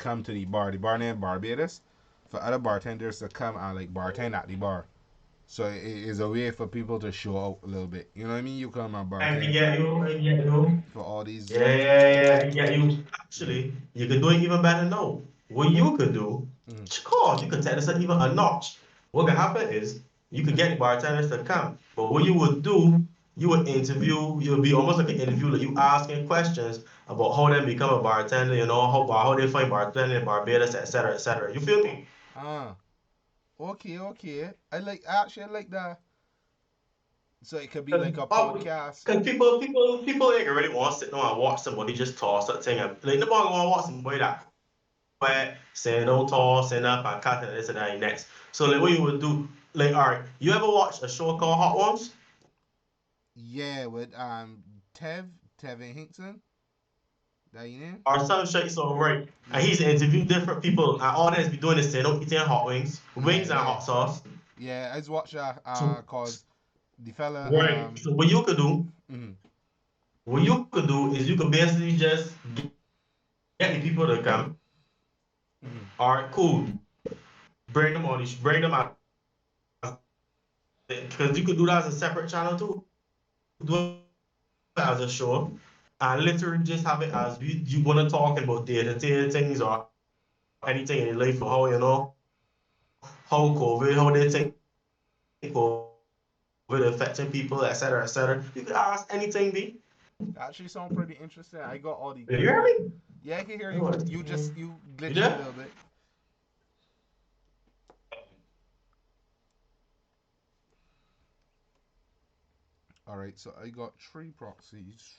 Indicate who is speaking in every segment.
Speaker 1: come to the bar named Barbados, for other bartenders to come and like bartend at the bar. So it is a way for people to show out a little bit. You know what I mean? You come and
Speaker 2: I
Speaker 1: bartend
Speaker 2: get you. I get you.
Speaker 1: for all these.
Speaker 2: Yeah, I get you. Actually, you could do it even better now. What you could do,
Speaker 1: Mm-hmm.
Speaker 2: God, you could take this up even a notch. What could happen is you could get the bartenders to come, but what you would do, you would interview. You would be almost like an interview, like you asking questions about how they become a bartender. You know how they find bartending in Barbados, etc., etc. You feel me?
Speaker 1: Ah, okay. I like that. So it could be like a
Speaker 2: Oh,
Speaker 1: podcast.
Speaker 2: because people ain't really want to sit down and watch somebody just toss that thing up. Like nobody want to watch somebody that quiet, saying don't toss, saying up and cutting this and that next. So like what you would do, like all right, you ever watch a show called Hot Ones?
Speaker 1: Yeah, with Tevin Hinkson. That you name?
Speaker 2: Or some shit so right. And
Speaker 1: Yeah.
Speaker 2: he's interviewed different people and all that's be doing is saying, don't eating hot
Speaker 1: Yeah,
Speaker 2: wings and
Speaker 1: yeah.
Speaker 2: hot sauce.
Speaker 1: Yeah, I just watched
Speaker 2: So,
Speaker 1: cause the fella
Speaker 2: right. So what you could do,
Speaker 1: mhm.
Speaker 2: is you could basically just get the people to come.
Speaker 1: Mhm.
Speaker 2: All right, cool. Bring them out because you could do that as a separate channel too. Do it as a show and literally just have it as you want to talk about day-to-day things or anything in your life or how you know how COVID, how they think COVID affecting people, etc., etc. You could ask anything, B.
Speaker 1: Actually sound pretty interesting. I got all the
Speaker 2: You hear
Speaker 1: equipment.
Speaker 2: me?
Speaker 1: Yeah, I can hear you.
Speaker 2: You
Speaker 1: You glitchy a
Speaker 2: there?
Speaker 1: little bit. All right, so I got three proxies.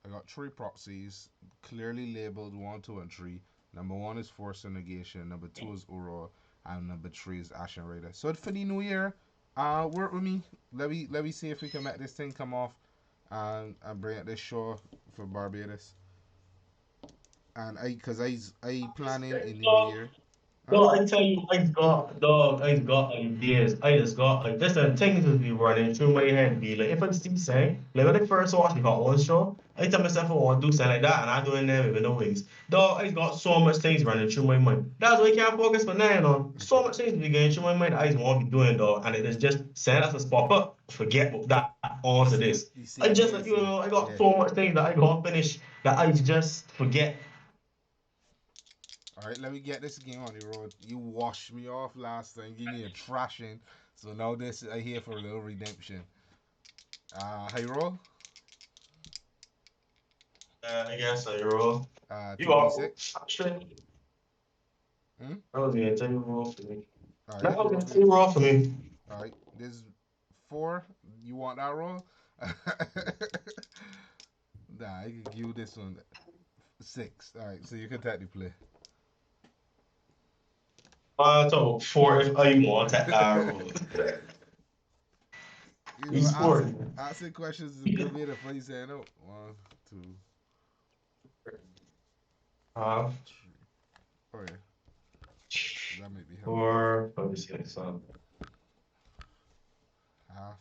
Speaker 1: I got three proxies clearly labeled 1, 2, and 3. Number one is Force and Negation. Number two is Aurora, and number three is Ashen Raider. So for the new year, work with me. Let me see if we can make this thing come off and bring it this show for Barbados. And I planning in the new year. Huh?
Speaker 2: No, I tell you, I got ideas. I just got like this the things will be running through my head. Be like, if I see saying, like when I first watched the Hot Ones show, I tell myself I want to do something like that, and I do it there with no wings. Dog, I got so much things running through my mind. That's why I can't focus for now. You know, so much things be going through my mind. I just want to be doing, dog, and it is just saying that's a spot up. Forget about that. On to this.
Speaker 1: The
Speaker 2: I
Speaker 1: same
Speaker 2: just
Speaker 1: way,
Speaker 2: like you
Speaker 1: sir.
Speaker 2: know, I got
Speaker 1: Yeah.
Speaker 2: so much things that I got to finish that I just forget.
Speaker 1: All right, let me get this game on the road. You washed me off last time, give me a trashing. So now this I here for a little redemption. Hey roll.
Speaker 2: I guess I roll. You are
Speaker 1: 2d6.
Speaker 2: straight.
Speaker 1: Hmm?
Speaker 2: That was gonna take roll for me.
Speaker 1: All right,
Speaker 2: That
Speaker 1: you can
Speaker 2: was
Speaker 1: roll
Speaker 2: gonna
Speaker 1: for me.
Speaker 2: take roll for me.
Speaker 1: All right, this 4. You want that roll? Nah, I can give you this one. 6. All right, so you can technically play.
Speaker 2: So four if I want that roll.
Speaker 1: You know,
Speaker 2: He's four.
Speaker 1: asking questions is a good way to funny saying no. 1, 2,
Speaker 2: Uh,
Speaker 1: 3. Oh yeah, that may be helpful.
Speaker 2: four, five, six, seven.
Speaker 1: Half,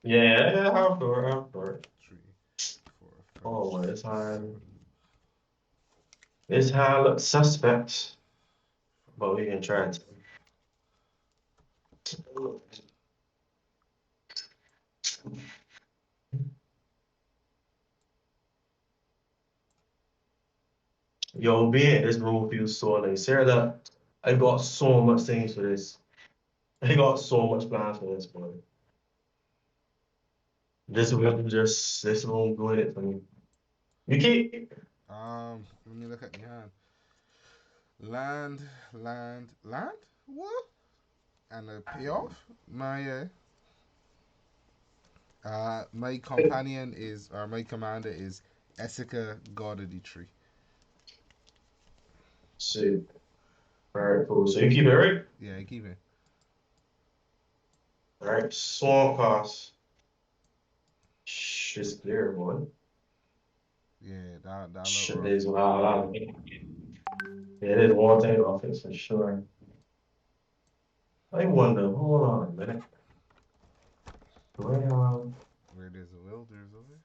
Speaker 2: Yeah, half four, half four.
Speaker 1: 3, 4, 5,
Speaker 2: Oh, well,
Speaker 1: 6, 7,
Speaker 2: this hand looks suspect, but we can try it.
Speaker 1: 8.
Speaker 2: Yo, being this room feels so nice. Sarah, that I got so much things for this. I got so much plans for this, boy. This room doing it for me. You keep.
Speaker 1: Let me look at the hand. Land. What? And a payoff. My companion is, or my commander is ESIKA, God of the Tree.
Speaker 2: See. All right, cool. So you keep it right?
Speaker 1: Yeah, I keep it.
Speaker 2: All right. Swamp cost. Shh, it's clear, boy.
Speaker 1: Yeah, that look
Speaker 2: Shit,
Speaker 1: rough.
Speaker 2: there's a lot. Yeah, there's one thing off it for sure. I wonder, hold on a minute. Where,
Speaker 1: Where there's a will, there's a way.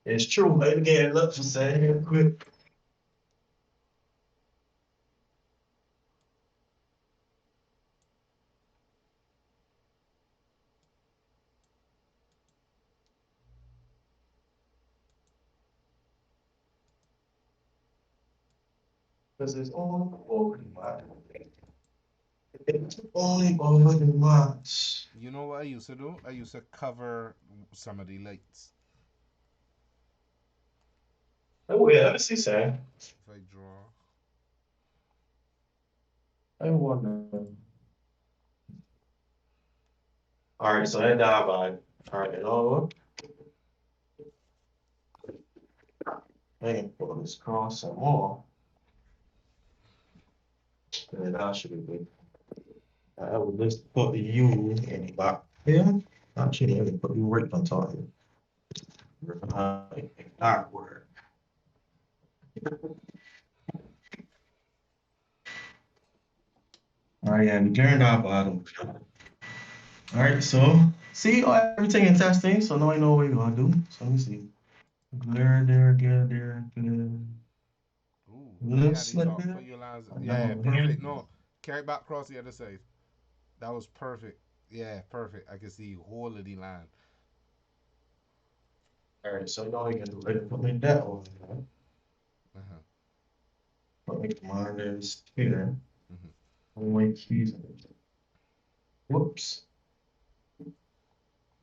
Speaker 2: It's true. Again, let's just say here quick. Because it's only over the mark. It's only over the march.
Speaker 1: You know what I used to do? I used to cover some of the lights.
Speaker 2: Oh yeah, let's see, Sam.
Speaker 1: If I draw.
Speaker 2: I wonder. All right, so that died by. All right, you know what? I can pull this cross some more. And that should be good. I would just put the U in the back here. Actually, let me put you right on top here. Artwork. All right, yeah, we turned our bottom. All right, so see everything in testing, so now I know what you're gonna do. So let me see. Glare there, glare there, glare.
Speaker 1: Ooh, right at
Speaker 2: Looks
Speaker 1: the
Speaker 2: like
Speaker 1: top for
Speaker 2: that.
Speaker 1: your lines.
Speaker 2: And
Speaker 1: Yeah,
Speaker 2: now here.
Speaker 1: perfect. No, carry back across the other side. That was perfect. Yeah, perfect. I can see whole of the line.
Speaker 2: All right, so now we can do it. Put me that over there.
Speaker 1: Uh-huh.
Speaker 2: Put me commanders here.
Speaker 1: Mm-hmm.
Speaker 2: Only keys. Whoops.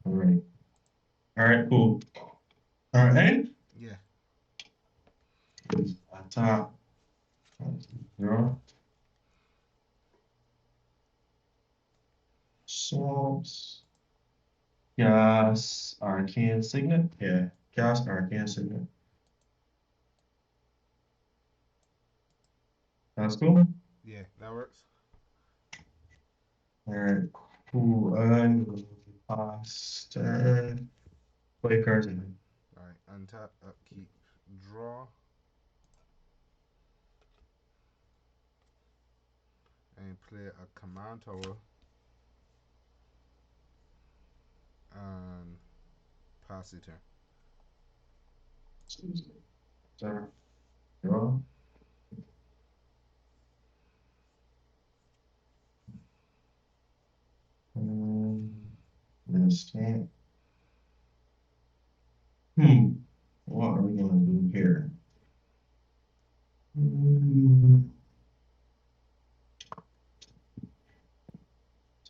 Speaker 2: All right. All right, cool. All right.
Speaker 1: Yeah.
Speaker 2: On top. Draw. Swaps. Gas Arcane Signet. Yeah. Gas Arcane Signet. That's cool.
Speaker 1: Yeah, that works.
Speaker 2: All right. Cool. And pass turn. Play cards in.
Speaker 1: All right. Untap, upkeep, draw, and play a command tower and pass it turn.
Speaker 2: Excuse me. Turn. Draw. This can't. What are we gonna do here?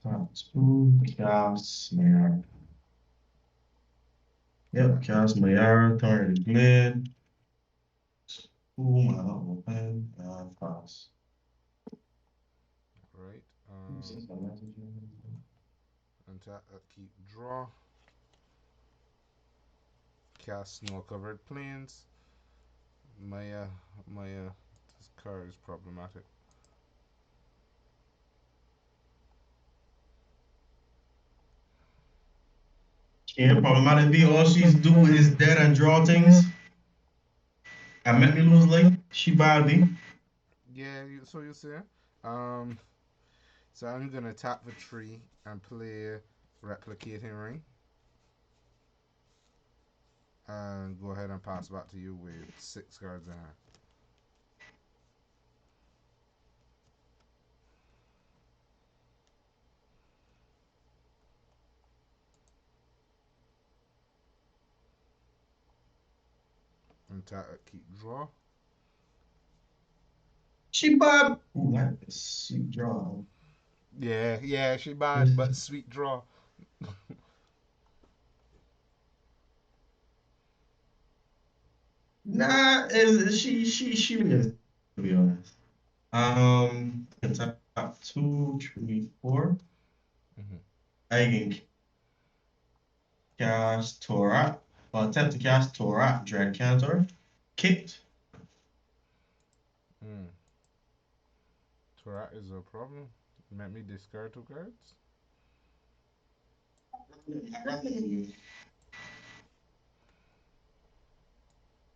Speaker 2: Top two, Chaos MIARA. Yep, Chaos MIARA, Thorn to GLADE. Ooh, my open and pass.
Speaker 1: Right.
Speaker 2: All
Speaker 1: Untap, upkeep, draw, cast snow covered plains. My this card is problematic.
Speaker 2: Yeah, problematic be all she's do is dead and draw things. I make me lose life. She bad me.
Speaker 1: Yeah, so you see. Um, so I'm gonna tap the tree and play replicating ring, and go ahead and pass back to you with 6 cards in hand. And tap, keep draw.
Speaker 2: She bad. Ooh, that is sweet draw.
Speaker 1: Yeah, she bad, but sweet draw.
Speaker 2: Nah, is she is, to be honest. Top 2, 3, 4.
Speaker 1: Mm-hmm.
Speaker 2: I can cast Torah. Well, attempt to cast Torah, Dread Cantor. Kicked.
Speaker 1: Mm. Torah is a problem. Let me discard 2 cards.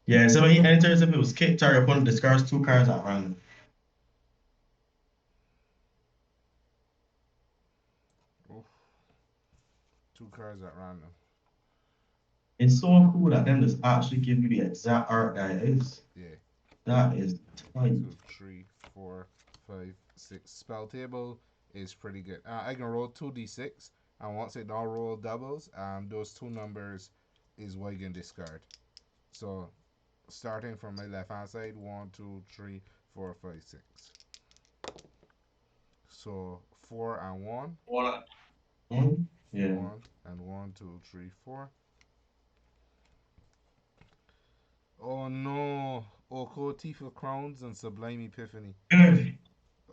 Speaker 2: Yeah, so when he enters, if it was kicked, target opponent discards 2 cards at random.
Speaker 1: Oof. 2 cards at random.
Speaker 2: It's so cool that them just actually give you the exact art that it is.
Speaker 1: Yeah.
Speaker 2: That is tight.
Speaker 1: 2, 3, 4, 5, 6. Spell table is pretty good. I can roll 2d6, and once it don't roll doubles, those two numbers is what you can discard. So starting from my left hand side, 1, 2, 3, 4, 5, 6. So 4 and 1,
Speaker 2: Yeah.
Speaker 1: 1 and 1, 2, 3, 4. Oh no! Oko Tifa Crowns and Sublime Epiphany.
Speaker 2: Good.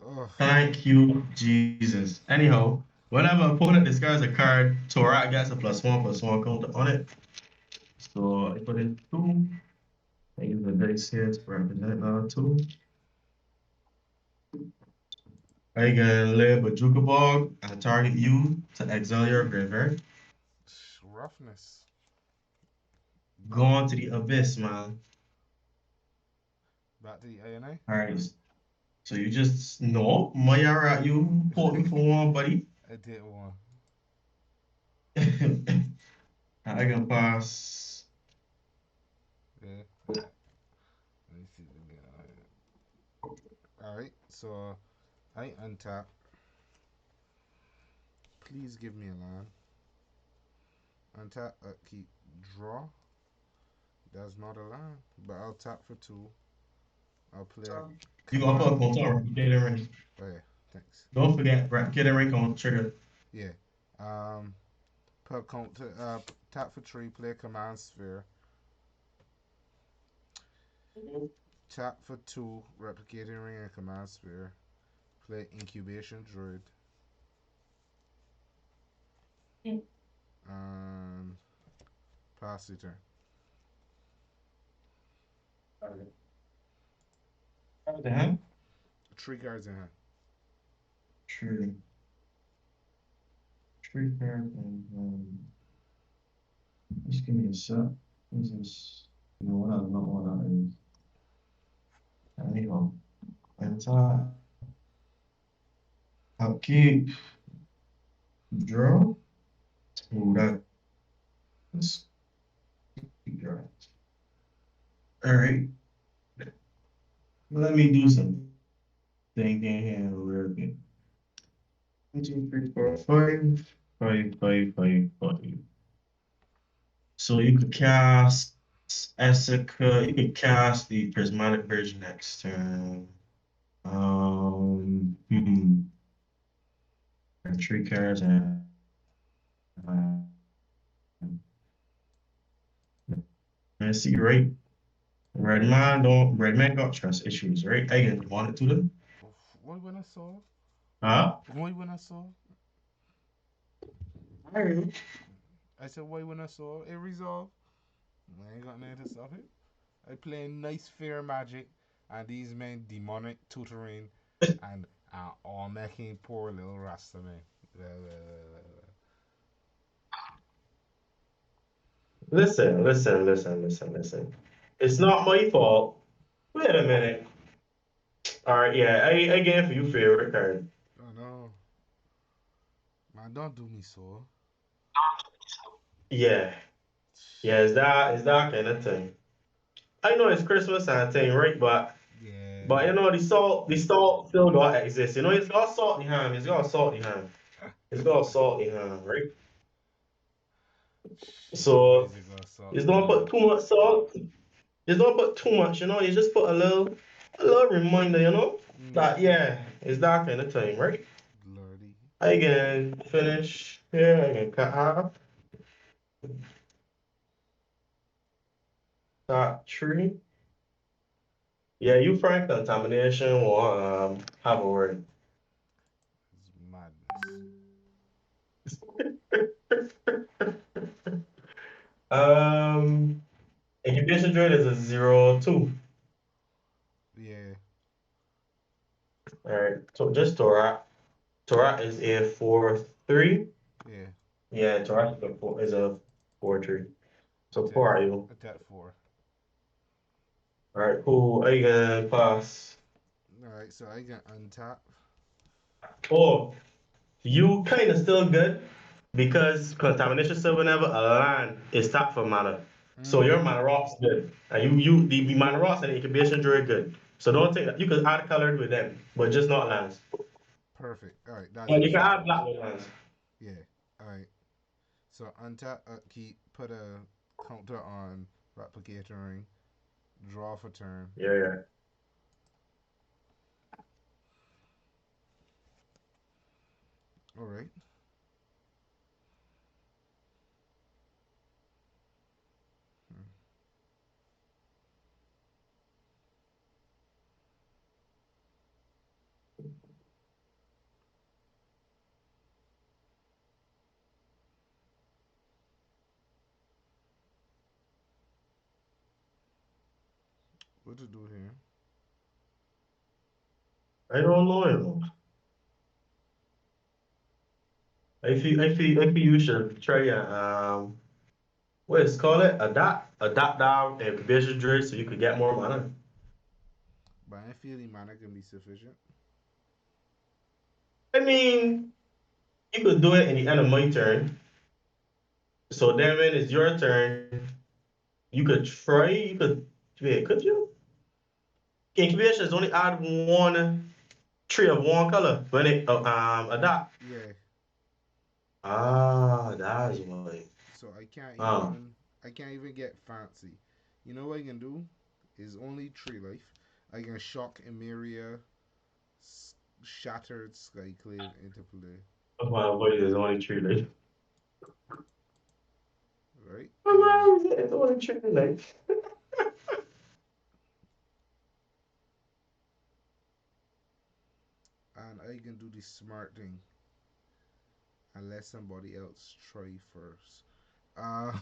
Speaker 1: Ugh.
Speaker 2: Thank you, Jesus. Anyhow, whenever an opponent discards a card, Torah gets a +1/+1 counter on it. So I put in 2. I use the dice here to represent now 2. I can lay a Bajuka Bog and target you to exile your graveyard.
Speaker 1: Roughness.
Speaker 2: Go
Speaker 1: Back,
Speaker 2: on to the abyss, man.
Speaker 1: back to the ANA.
Speaker 2: Alright. So you just no, MIARA, you put me for one, buddy.
Speaker 1: I did one.
Speaker 2: I can pass.
Speaker 1: Yeah. Let me see again. Alright, so I untap. Please give me a land. Untap, keep, draw. That's not a land, but I'll tap for 2. I'll play a
Speaker 2: You gonna put
Speaker 1: command.
Speaker 2: a counter on Replicating Ring.
Speaker 1: Oh yeah, thanks.
Speaker 2: Don't forget, Replicating Ring on trigger.
Speaker 1: Yeah. Put counter. Tap for 3. Play a command sphere. Tap for 2. Replicating ring and command sphere. Play incubation druid. And pass the turn.
Speaker 2: Damn.
Speaker 1: 3 cards in hand.
Speaker 2: True. Tree card and just give me a set. This is what I don't know what that is. Anyhow, enter. Upkeep. Draw. Oh, that's draw. All right. Let me do some thinking here real quick. 1, 2, 3, 4, 5, 5, 5, 5, 5. So you could cast ESIKA, you could cast the prismatic version next turn. Hmm. 3 cards and I see, right? Red man got trust issues, right? I can want it to them.
Speaker 1: Why when I saw?
Speaker 2: Huh?
Speaker 1: Why when I saw?
Speaker 2: Alright.
Speaker 1: I said why when I saw it resolve. I ain't got nothing to stop it. I play nice fair magic, and these men demonic tutoring, and all making poor little Rasta man.
Speaker 2: Listen. It's not my fault. Wait a minute. All right, yeah, I gave you favorite card.
Speaker 1: Oh no, man, don't do me so.
Speaker 2: Yeah, yeah, it's that kind of thing. I know it's Christmas and thing, right? But
Speaker 1: Yeah.
Speaker 2: you know the salt still got exist. You know, it's got salt in hand. It's got salt in hand. It's got salt in hand, right?
Speaker 1: Why
Speaker 2: So
Speaker 1: is it got salt
Speaker 2: you
Speaker 1: in
Speaker 2: don't
Speaker 1: hand?
Speaker 2: put too much salt. You don't put too much. You know, you just put a little reminder. You know that yeah, it's that kind of thing, right?
Speaker 1: Lordy.
Speaker 2: I can finish here. I can cut half that tree. Yeah, you frank contamination will have a word.
Speaker 1: It's madness.
Speaker 2: Um, incubation rate is a 0.2.
Speaker 1: Yeah.
Speaker 2: All right, so just Torah. Torah is a 4/3.
Speaker 1: Yeah.
Speaker 2: Yeah, Torah is a 4/3. So
Speaker 1: Attack.
Speaker 2: 4 are you?
Speaker 1: Attack 4.
Speaker 2: All right, cool. Are you gonna pass?
Speaker 1: Alright, so I can untap.
Speaker 2: Oh, you kind of still good. because contamination still whenever a land is tapped for mana. So your mana rocks good. And the mana rocks and the incubation druid good. So don't take that. You can add colored with them, but just not lands.
Speaker 1: Perfect. All right, that's
Speaker 2: But you can
Speaker 1: easy.
Speaker 2: add black with lands.
Speaker 1: Yeah. All right. So untap, keep, put a counter on replicator ring, draw for turn.
Speaker 2: Yeah, yeah.
Speaker 1: All right. Hmm. What to do here?
Speaker 2: I don't know, you know. I feel you should try what is call it? Adapt down incubation druid so you could get more mana.
Speaker 1: But I feel the mana can be sufficient.
Speaker 2: I mean, you could do it in the end of my turn. So then when it's your turn, you could try, you could wait, could you? Incubation is only add one tree of one color when it adapt.
Speaker 1: Yeah.
Speaker 2: Ah, that's why.
Speaker 1: So
Speaker 2: Ah,
Speaker 1: I can't even get fancy. You know what I can do? Is only tree life. I can shock Emeria, shattered Skyclave into play.
Speaker 2: that's why I avoid is only tree life.
Speaker 1: Right?
Speaker 2: Why is it only tree life?
Speaker 1: And I can do the smart thing and let somebody else try first. Uh,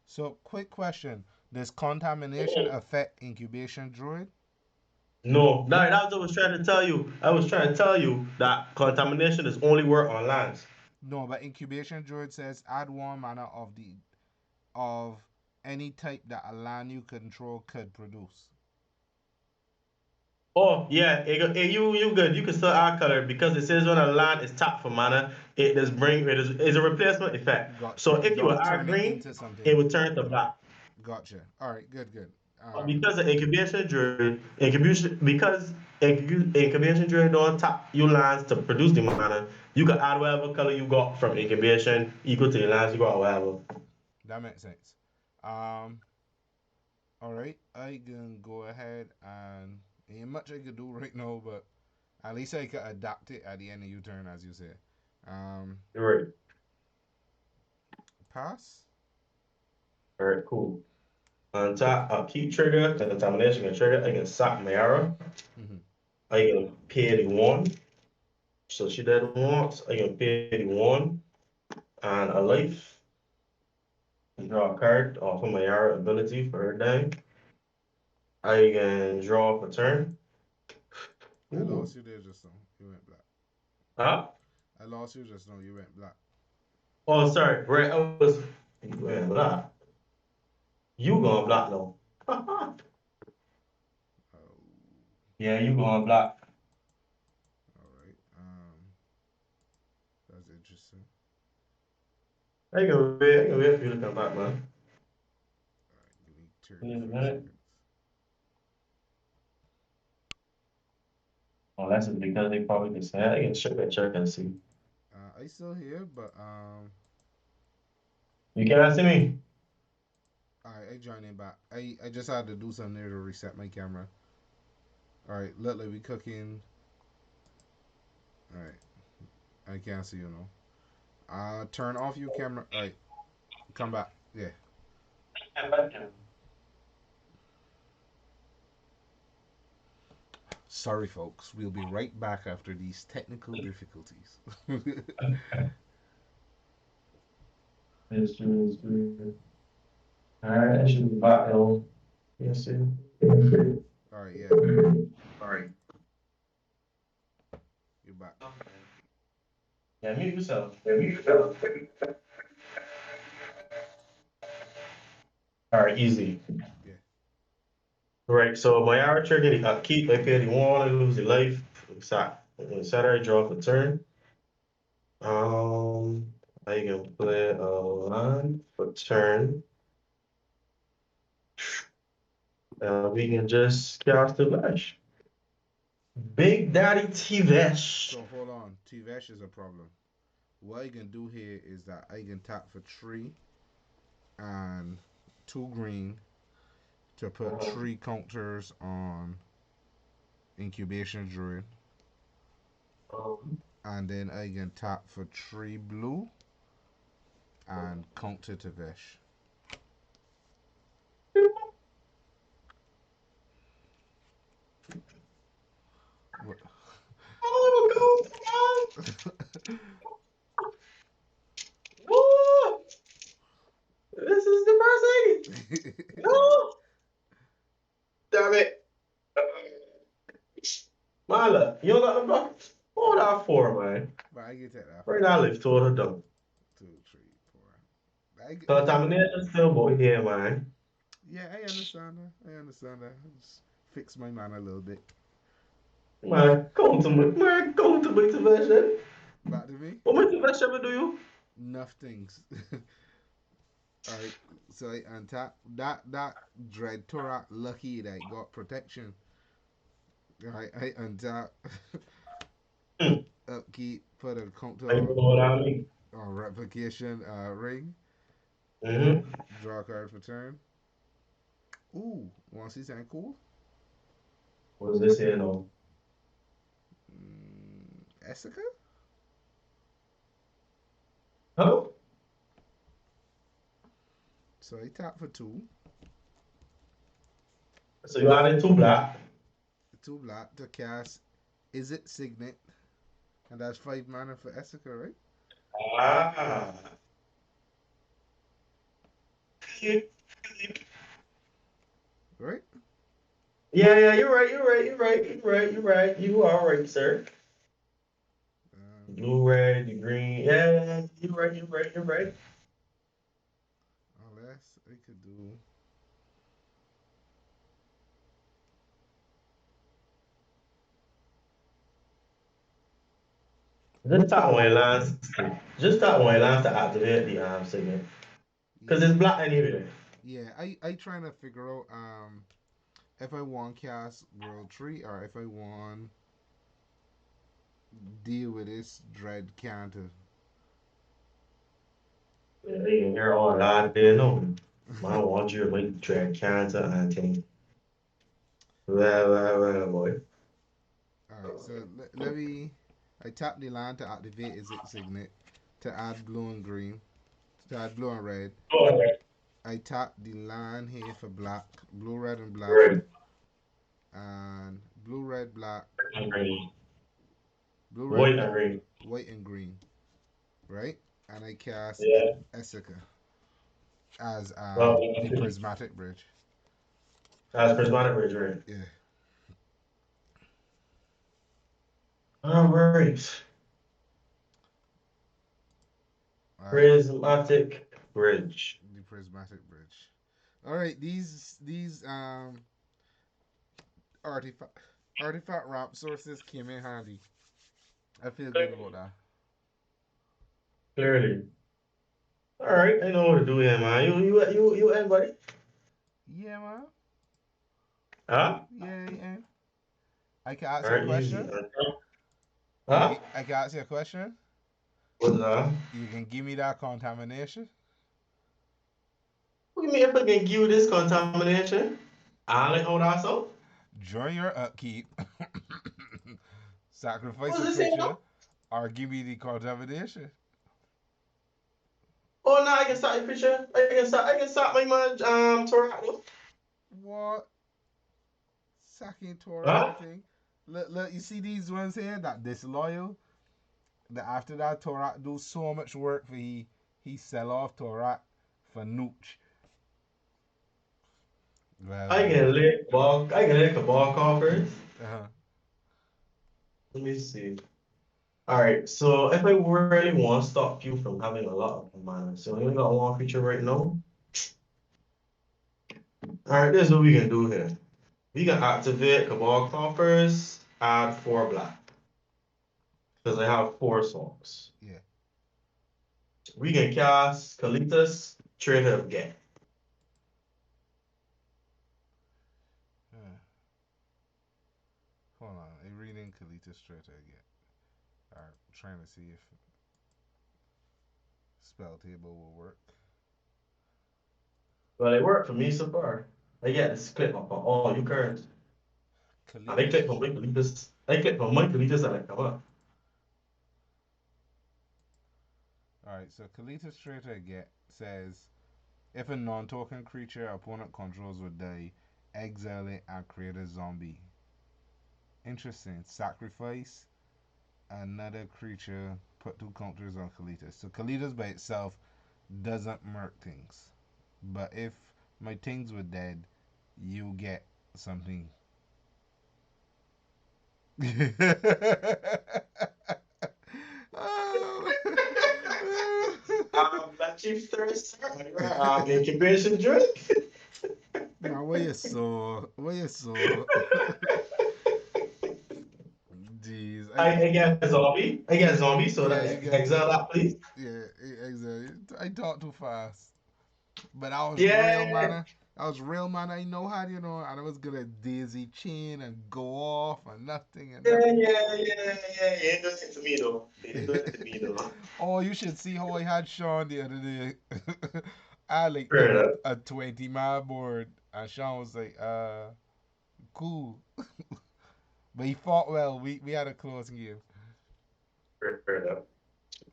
Speaker 1: so, quick question: does contamination affect incubation druid?
Speaker 2: No, that's what I was trying to tell you. I was trying to tell you that contamination is only work on lands.
Speaker 1: No, but incubation druid says add one mana of any type that a land you control could produce.
Speaker 2: Oh yeah, you good. You can still add color because it says when a land is tapped for mana, it is a replacement effect.
Speaker 1: Gotcha.
Speaker 2: So
Speaker 1: It
Speaker 2: if you
Speaker 1: don't
Speaker 2: add
Speaker 1: turn it
Speaker 2: green,
Speaker 1: into
Speaker 2: it
Speaker 1: something.
Speaker 2: would turn to black.
Speaker 1: Gotcha. All right. Good. Good.
Speaker 2: But because of incubation druid, incubation druid don't tap your lands to produce the mana, you can add whatever color you got from incubation equal to the lands you got, or whatever.
Speaker 1: That makes sense. Um. All right. I can go ahead and ain't much I could do right now, but at least I could adapt it at the end of your turn, as you say. Um.
Speaker 2: Right.
Speaker 1: Pass.
Speaker 2: All right. Cool. On top, keep trigger, contamination can trigger. I can sack MIARA.
Speaker 1: Mm-hmm.
Speaker 2: I can pay the one. So she did once. I can pay the one and a life. Draw a card off of MIARA ability for her dying. I can draw for turn.
Speaker 1: I
Speaker 2: Ooh.
Speaker 1: lost you there just now. You went black.
Speaker 2: Huh?
Speaker 1: I lost you just now. You went black.
Speaker 2: Oh, sorry. Right. I was. Yeah, black. You going black though.
Speaker 1: Oh.
Speaker 2: Yeah, you going black.
Speaker 1: All right. That's interesting.
Speaker 2: I can wait for you to come back, man.
Speaker 1: All right. Give me
Speaker 2: In a
Speaker 1: 35
Speaker 2: minute.
Speaker 1: seconds.
Speaker 2: Unless it's because they probably can say, I can check and see.
Speaker 1: I still here, but
Speaker 2: You can't see me.
Speaker 1: all right. I joined in back. I just had to do something there to reset my camera. All right. Look like we cooking. All right. I can't see you now. Turn off your camera. All right. Come back. Yeah. Sorry, folks. We'll be right back after these technical difficulties.
Speaker 2: It's true, it's true. Alright, I should be back now. Yes, sir.
Speaker 1: All right. Yeah.
Speaker 2: Alright.
Speaker 1: You're back.
Speaker 2: Yeah, mute yourself. Yeah, mute yourself. All right, easy.
Speaker 1: Yeah.
Speaker 2: Right, so MIARA trigger the upkeep, I pay the one, I lose the life. Saturday draw for turn. I can play a line for turn. We can just cast the Lash. Big Daddy TVESH.
Speaker 1: So hold on. TVESH is a problem. What I can do here is that I can tap for 3 and 2 green to put 3 counters on Incubation Druid.
Speaker 2: Um,
Speaker 1: And then I can tap for 3 blue and counter to Vesh. What?
Speaker 2: oh, go, Woo! This is depressing. No, damn it. Mala, you don't got the block. What that for, man?
Speaker 1: But I can take that
Speaker 2: Right
Speaker 1: for
Speaker 2: now, live to the dumb.
Speaker 1: 2, 3, 4.
Speaker 2: Contamination still boy here, man.
Speaker 1: Yeah, I understand that. I understand that. Just fix my man a little bit.
Speaker 2: Go to motivation.
Speaker 1: Back to me.
Speaker 2: What motivation do you?
Speaker 1: Enough things. Alright, so I untap that Dread Torah lucky that I got protection. Alright, I untap
Speaker 2: Hmm.
Speaker 1: upkeep, put a
Speaker 2: I
Speaker 1: counter
Speaker 2: don't know what I mean.
Speaker 1: on replication ring.
Speaker 2: Mm-hmm.
Speaker 1: Draw a card for turn. Ooh, wanna see something cool?
Speaker 2: What's this here now?
Speaker 1: ESIKA?
Speaker 2: Huh?
Speaker 1: So I tap for 2.
Speaker 2: So you added two black.
Speaker 1: 2 black to cast Is It Signet? And that's 5 mana for ESIKA, right?
Speaker 2: Ah.
Speaker 1: Right?
Speaker 2: Yeah, you're right. You are right, sir.
Speaker 1: Um,
Speaker 2: Blue, red, the green. Yeah, you're right.
Speaker 1: unless I could do.
Speaker 2: Just that one last. Just that one last to activate the signal. Because
Speaker 1: Yeah.
Speaker 2: it's black anyway.
Speaker 1: Yeah, I trying to figure out if I want cast World Tree or if I want deal with this Dread counter.
Speaker 2: Yeah, you can hear all that there, no. I want you to make track cancer and thing. Well, boy.
Speaker 1: Alright, so let me. I tap the land to activate Is It Signet to add blue and green, to add blue and red.
Speaker 2: Go ahead.
Speaker 1: I tap the land here for black, blue, red, and black,
Speaker 2: Red
Speaker 1: and blue, red, black,
Speaker 2: and green.
Speaker 1: blue, red,
Speaker 2: White
Speaker 1: black,
Speaker 2: and green.
Speaker 1: white, and green, right? And I cast
Speaker 2: Yeah.
Speaker 1: Esika as
Speaker 2: Well,
Speaker 1: the prismatic bridge.
Speaker 2: that's prismatic ridge, right?
Speaker 1: Yeah.
Speaker 2: All right.
Speaker 1: All right.
Speaker 2: Prismatic bridge.
Speaker 1: The prismatic bridge. All right. These artifact artifact ramp sources came in handy. I feel good about that.
Speaker 2: Clearly. All right, I know what to do here, man. You, and buddy.
Speaker 1: Yeah, man.
Speaker 2: Huh?
Speaker 1: Yeah, yeah. I can ask
Speaker 2: All
Speaker 1: you a
Speaker 2: right, easy.
Speaker 1: question.
Speaker 2: Huh?
Speaker 1: I can ask you a question.
Speaker 2: What's that?
Speaker 1: You can give me that contamination.
Speaker 2: What do you mean if I can give you this contamination? I like how that's so.
Speaker 1: During your upkeep, sacrifice
Speaker 2: What's
Speaker 1: a
Speaker 2: this here
Speaker 1: creature,
Speaker 2: now?
Speaker 1: or give me the contamination.
Speaker 2: Oh no, I can start your picture. I can start my man Torado.
Speaker 1: What? Sacking Torah
Speaker 2: Huh?
Speaker 1: and thing. Look, you see these ones here that disloyal. That after that Torah do so much work for he sell off Torah for nooch.
Speaker 2: I can lick a ball coffers.
Speaker 1: Uh,
Speaker 2: Let me see. All right, so if I really want to stop you from having a lot of mana, so you only got one creature right now. All right, this is what we can do here. We can activate Cabal Coffers, add 4 black, because I have 4 songs.
Speaker 1: Yeah.
Speaker 2: We can cast Kalitas, Traitor of Get.
Speaker 1: Yeah. Hold on. I'm reading Kalita straight again. Alright, trying to see if Spelltable will work.
Speaker 2: Well, it worked for me so far. I get this clip up on all you cards. And I
Speaker 1: Kalita.
Speaker 2: click on my Kalitas. I click on my Kalitas and I come up.
Speaker 1: Alright, so Kalita straight again says if a non token creature opponent controls would die, exile it and create a zombie. Interesting. Sacrifice another creature, put 2 counters on Kalitas. So Kalitas by itself doesn't murk things. But if my things were dead, you get something. Oh.
Speaker 2: That chief thirst, incubation drink.
Speaker 1: Now, where you so? Where you so? Jeez,
Speaker 2: I get a zombie. I get a zombie, so
Speaker 1: yeah,
Speaker 2: that
Speaker 1: you get
Speaker 2: exile that, please.
Speaker 1: yeah, exactly. I talk too fast, but I was real
Speaker 2: Yeah.
Speaker 1: man. I was real man. I know how and I was gonna daisy chain and go off and nothing and
Speaker 2: Yeah,
Speaker 1: nothing.
Speaker 2: yeah, yeah, yeah. You ain't doing it to me though. You ain't doing it to me though.
Speaker 1: Oh, you should see how I had Sean the other day. I like
Speaker 2: Fair
Speaker 1: did
Speaker 2: enough.
Speaker 1: a 20 man board, and Sean was like, cool. But he fought well. We had a close game.
Speaker 2: Fair enough.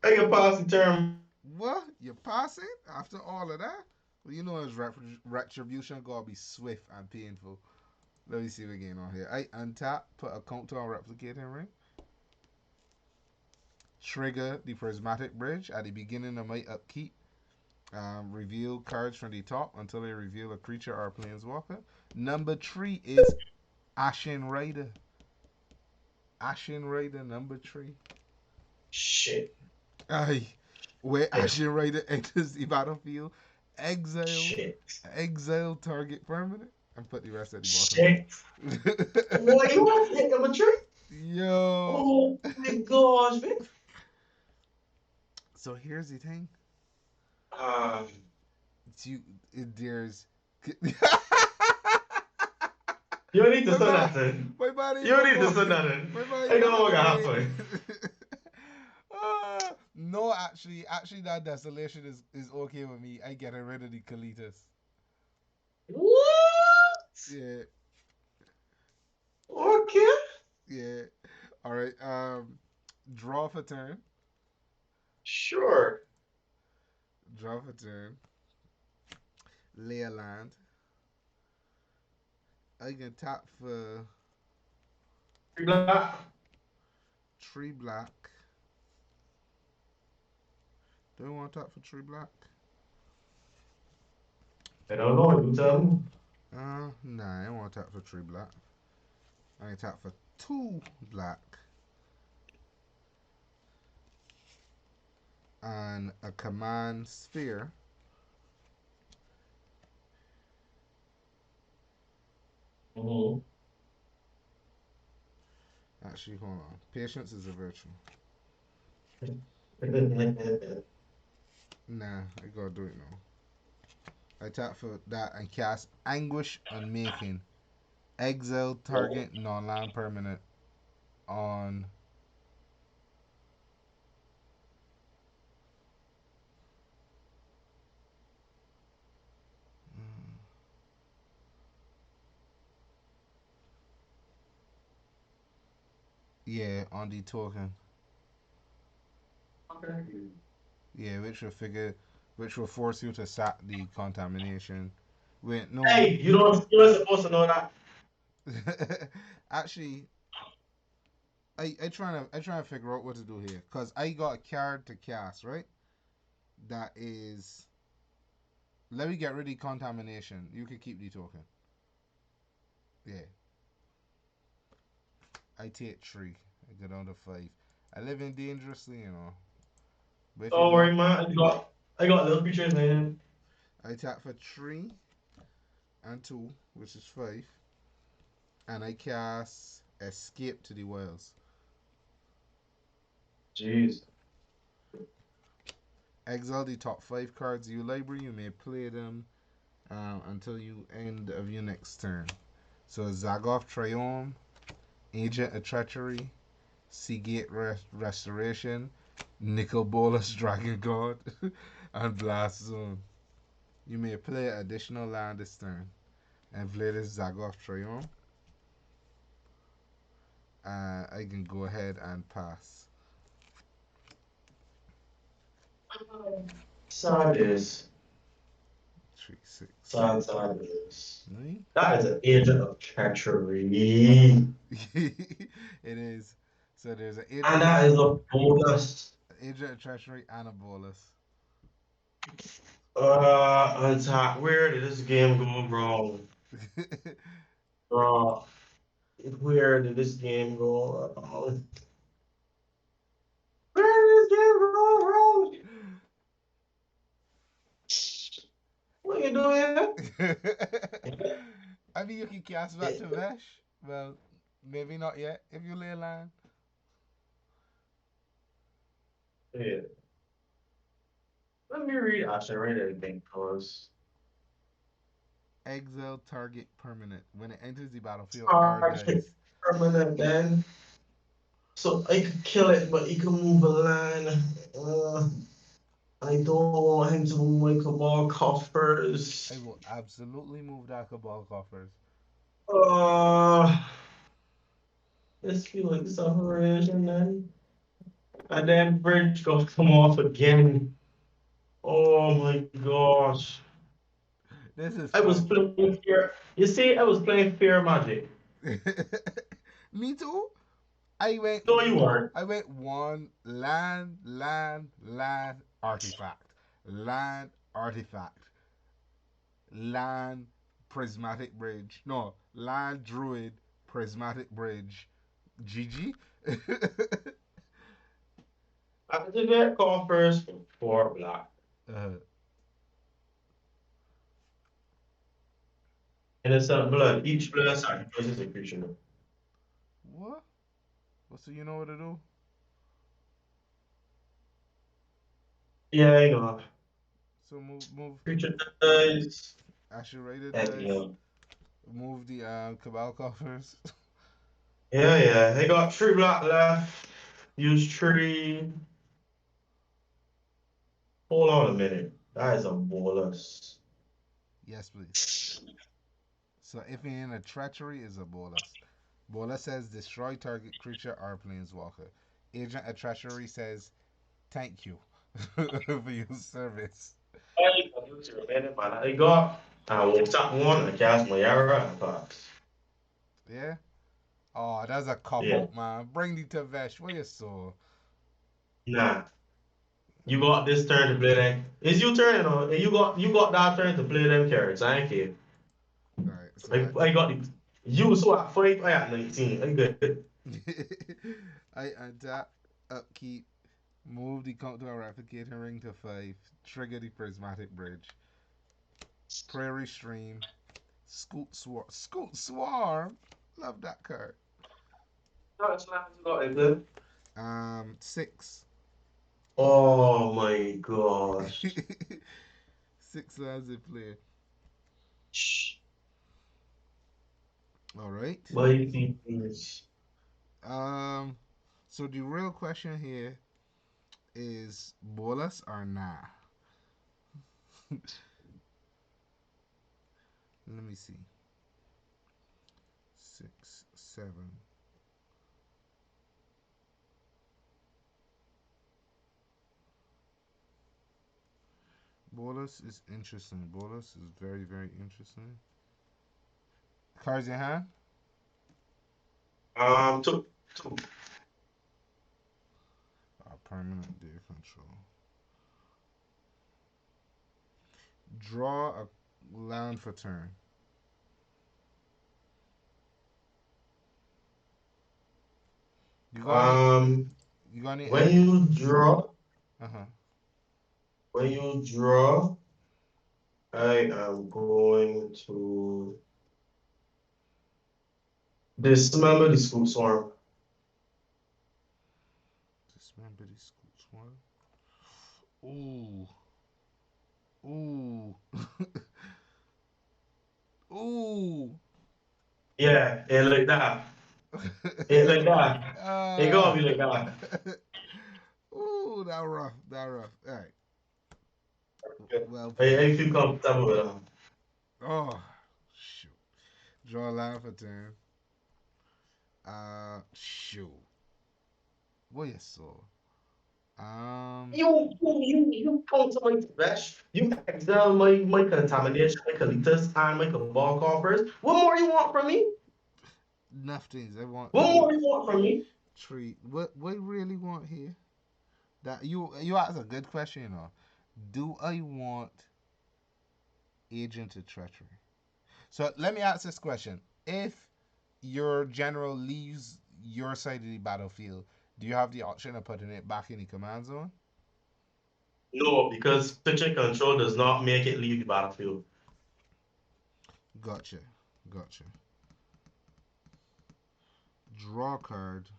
Speaker 2: I can pass the term.
Speaker 1: What? You passing after all of that? Well, you know his retribution gotta be swift and painful. Let me see what going on here. I untap, put a counter on replicating ring. Trigger the prismatic bridge at the beginning of my upkeep. Reveal cards from the top until they reveal a creature or a planeswalker. Number 3 is Ashen Rider. Ashen Rider number 3.
Speaker 2: Shit.
Speaker 1: Aye. Where
Speaker 2: Shit.
Speaker 1: Ashen Rider enters the battlefield, exile
Speaker 2: Shit.
Speaker 1: exile target permanent, and put the rest at the
Speaker 2: Shit.
Speaker 1: bottom.
Speaker 2: What you want? Hit number 3?
Speaker 1: Yo.
Speaker 2: Oh my gosh, man.
Speaker 1: So here's the thing.
Speaker 2: Um,
Speaker 1: You, there's.
Speaker 2: you don't need to
Speaker 1: my
Speaker 2: send
Speaker 1: body,
Speaker 2: that in.
Speaker 1: my body,
Speaker 2: You don't
Speaker 1: my
Speaker 2: need to
Speaker 1: boy,
Speaker 2: send that in.
Speaker 1: my body,
Speaker 2: I
Speaker 1: my
Speaker 2: know what
Speaker 1: body,
Speaker 2: gonna
Speaker 1: wait.
Speaker 2: happen.
Speaker 1: No, actually, that desolation is okay with me. I get rid of the Kalitas.
Speaker 2: What?
Speaker 1: Yeah,
Speaker 2: Okay.
Speaker 1: yeah. All right. Draw for turn.
Speaker 2: Sure.
Speaker 1: Draw for turn. Lay a land. I can tap for
Speaker 2: Black.
Speaker 1: 3 black. Do I want to tap for 3 black?
Speaker 2: I don't know. You tell me.
Speaker 1: Nah, I don't want to tap for 3 black. I can tap for 2 black and a command sphere.
Speaker 2: Mm-hmm.
Speaker 1: Actually, hold on. Patience is a virtue. Nah, I gotta do it now. I tap for that and cast Anguish Unmaking. Exile target non-land permanent on. Yeah, on the token. Yeah, which will force you to sack the contamination. Wait, no.
Speaker 2: Hey, you're not supposed to know that.
Speaker 1: Actually, I trying to figure out what to do here, cause I got a card to cast, right? That is, let me get rid of the contamination. You can keep the token. Yeah, I take 3. I go down to 5. I live in dangerously, you know. But if you
Speaker 2: Don't worry,
Speaker 1: want,
Speaker 2: man. I got little creatures, man.
Speaker 1: I tap for 3 and 2, which is 5, and I cast Escape to the Wilds.
Speaker 2: Jeez.
Speaker 1: Exile the top 5 cards of your library. You may play them until you end of your next turn. So Zagoth Triome, Agent of Treachery, Seagate Restoration, Nicol Bolas Dragon God, and Blast Zone. You may play additional land this turn and play this Zagoth Triome. I can go ahead and pass.
Speaker 2: Sad is.
Speaker 1: Three, six,
Speaker 2: Sad is.
Speaker 1: nine.
Speaker 2: That is an agent of treachery.
Speaker 1: It is. So there's an
Speaker 2: And that is a bonus.
Speaker 1: agent of treachery and a bolus.
Speaker 2: Attack. Where did this game go wrong? Bro, where did this game go wrong? Where did this game go wrong? What you doing?
Speaker 1: I mean, you can cast back to Vesh. Well, maybe not yet if you lay a line.
Speaker 2: Yeah. Let me read actually read everything because
Speaker 1: Exile target permanent. When it enters the battlefield,
Speaker 2: target
Speaker 1: Argyle.
Speaker 2: permanent then. So I could kill it, but he can move a line. I don't want him to move my cabal coffers.
Speaker 1: I will absolutely move that Cabal coffers.
Speaker 2: Uh, this feel like separation then. And then bridge got to come off again. Oh my gosh.
Speaker 1: This is
Speaker 2: I was
Speaker 1: fun.
Speaker 2: playing fear. You see, I was playing fear magic.
Speaker 1: Me too. I went
Speaker 2: No, you weren't.
Speaker 1: I went one land, artifact. Land, artifact. Land, prismatic bridge. No, land, druid, prismatic bridge. GG.
Speaker 2: I did get coffers for black.
Speaker 1: uh,
Speaker 2: And it's blood. Each blood sacrifices a creature.
Speaker 1: what? Well, so you know what to do?
Speaker 2: Yeah, I know.
Speaker 1: So move.
Speaker 2: Creature dies.
Speaker 1: Asher rated
Speaker 2: And
Speaker 1: dice.
Speaker 2: yeah.
Speaker 1: Move the Cabal coffers.
Speaker 2: Yeah. I got 3 black left. Use tree. Hold on a minute. That is a bolus.
Speaker 1: Yes, please. So if in a treachery is a bolus. Bolus says destroy target creature or planeswalker. Agent of treachery says thank you for your service.
Speaker 2: I use your minute, man. I got top one. I cast MIARA and pass.
Speaker 1: Yeah. Oh, that's a cop
Speaker 2: Yeah.
Speaker 1: out, man. Bring the to Vesh. Where you saw?
Speaker 2: Nah. You got this turn to play them. It's your turn, you know. And you got that turn to play them carrots. I ain't care.
Speaker 1: All right. So
Speaker 2: I got it. You so at 5, I at 19. I good.
Speaker 1: I untap, upkeep, move the counter replicator ring to 5, trigger the prismatic bridge, prairie stream, scoot swarm. Love that card.
Speaker 2: That's not got it, then.
Speaker 1: 6.
Speaker 2: Oh my gosh.
Speaker 1: 6 lands in play. All right.
Speaker 2: My things.
Speaker 1: Um. So the real question here is bolus or nah? Let me see. 6, 7. Bolus is interesting. Bolus is very, very interesting. Cards in hand.
Speaker 2: Two.
Speaker 1: Permanent deer control. Draw a land for turn. You got any?
Speaker 2: Um,
Speaker 1: You You got any
Speaker 2: When
Speaker 1: egg?
Speaker 2: you draw,
Speaker 1: Uh-huh.
Speaker 2: when you draw, I am going to dismember the school swarm.
Speaker 1: Dismember the school swarm. Ooh. Ooh. Ooh.
Speaker 2: Yeah, and like that. It like that. It
Speaker 1: uh,
Speaker 2: gonna be like that.
Speaker 1: ooh, that rough. That rough. All right. Well
Speaker 2: I
Speaker 1: played.
Speaker 2: feel comfortable with that.
Speaker 1: Oh, shoot. Draw a line for 10. Shoot. What you saw? Um,
Speaker 2: You come to my flesh. You exile my contamination, my colitis, and my cabal coffers. What more you want from me?
Speaker 1: enough things. I want
Speaker 2: What more you want from me?
Speaker 1: treat. What you really want here? That you asked a good question. Do I want agent of treachery? So let me ask this question: if your general leaves your side of the battlefield, do you have the option of putting it back in the command zone?
Speaker 2: No, because pitching control does not make it leave the battlefield.
Speaker 1: Gotcha, gotcha. Draw a card.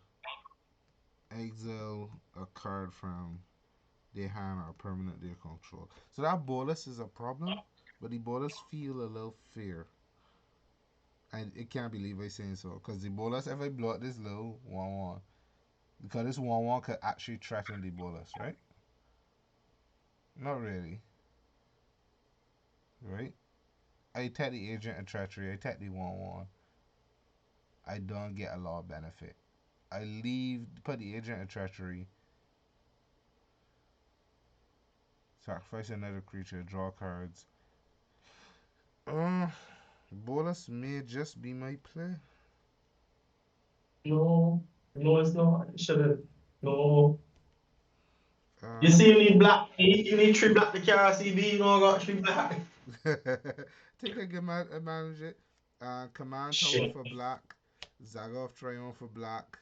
Speaker 1: Exile a card from their hand or permanent their control. So that bolus is a problem, but the bolus feel a little fear. And it can't believe I saying so. Because the bolus, if I blow up this low 1 1, because this 1 1 could actually threaten the bolus, right? Not really, right? I take the agent of treachery, I take the 1 1. I don't get a lot of benefit. I leave, put the agent of treachery, sacrifice another creature, draw cards. Uh, bolus may just be my play.
Speaker 2: No, no, it's not. It shouldn't. No. You
Speaker 1: Uh,
Speaker 2: see, you need black. You need three black to carry CB. You don't got three black.
Speaker 1: Take a good manage it. Command Tower
Speaker 2: Shit.
Speaker 1: for black. Zagoth Triumph for black.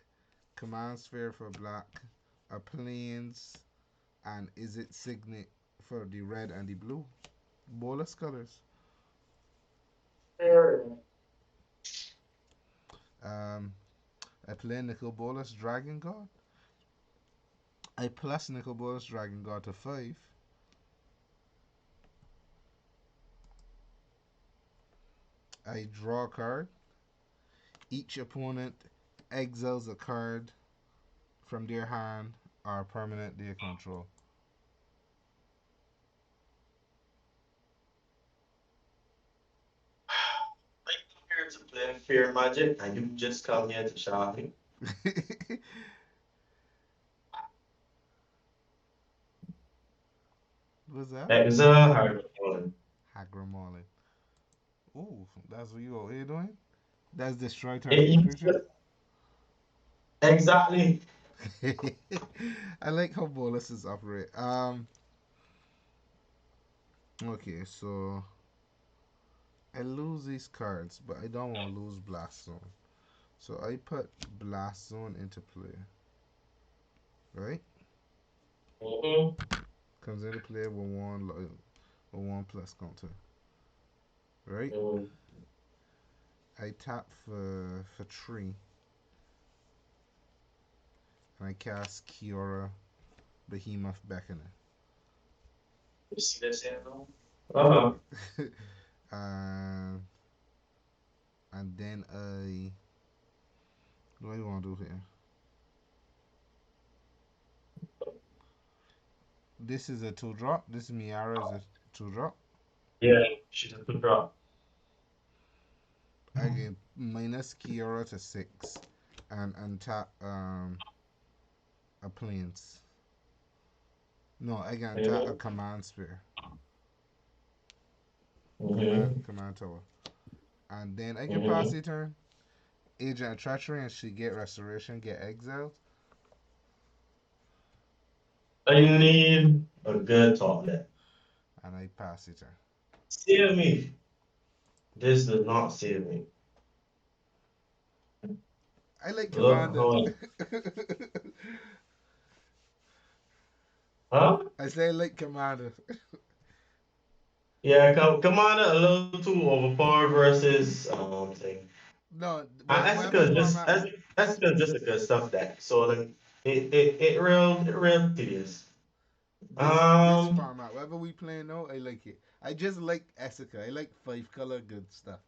Speaker 1: Command Sphere for black. A Plains. And Is It Signet for the red and the blue. Bolus colors. Um, I play Nicol Bolas Dragon God. I plus Nicol Bolas Dragon God to 5. I draw a card. Each opponent exiles a card from their hand or permanent they control.
Speaker 2: I come here to play fair magic, and you just come here to shout me.
Speaker 1: What's that?
Speaker 2: Exile, hard.
Speaker 1: Hagramolin. Ooh, that's what you out here doing? That's destroy
Speaker 2: It
Speaker 1: target
Speaker 2: eats
Speaker 1: creature?
Speaker 2: exactly.
Speaker 1: I like how boluses operate. Okay, so I lose these cards, but I don't want to lose Blast Zone. So I put Blast Zone into play. Right?
Speaker 2: Mm-hmm.
Speaker 1: Comes into play with one plus counter. Right?
Speaker 2: Mm-hmm.
Speaker 1: I tap for 3 and I cast Kiora Behemoth Beckoner.
Speaker 2: You see this here now? Uh-huh.
Speaker 1: uh, and then what do I want to do here? This is a 2 drop. This MIARA is a 2 drop.
Speaker 2: Yeah, she's a good drop.
Speaker 1: I get minus Kiora to 6 and untap a planes. No, I can untap a
Speaker 2: Mm-hmm.
Speaker 1: command sphere.
Speaker 2: Mm-hmm.
Speaker 1: Command tower. And then I can pass
Speaker 2: Mm-hmm.
Speaker 1: the turn. Agent of treachery and she get restoration, get exiled.
Speaker 2: I need a good top deck.
Speaker 1: And I pass the turn.
Speaker 2: Save me. This does not save me.
Speaker 1: I like
Speaker 2: Look
Speaker 1: commander.
Speaker 2: how
Speaker 1: I say like commander.
Speaker 2: Yeah, Commander a little too overpowered versus thing.
Speaker 1: No, whatever
Speaker 2: Esika just
Speaker 1: format.
Speaker 2: Esika just a good stuff deck. So like it real tedious.
Speaker 1: This
Speaker 2: Um,
Speaker 1: format, whatever we playing now, I like it. I just like ESIKA. I like five color good stuff.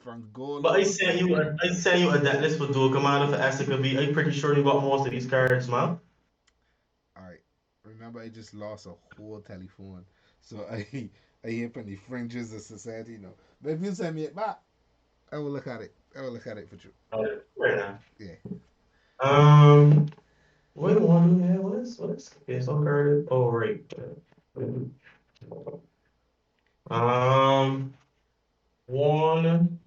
Speaker 1: From gold
Speaker 2: but
Speaker 1: up to platinum.
Speaker 2: I sent you a deck list for dual commander for Esika B. I'm pretty sure you got most of these cards, man.
Speaker 1: Alright. Remember I just lost a whole telephone. So I hit on the fringes of society, But if you send me it back, I will look at it. I will look at it for you.
Speaker 2: Right now.
Speaker 1: Yeah.
Speaker 2: Um, what do you want to do here? What is okay? So card. Oh right. Um, one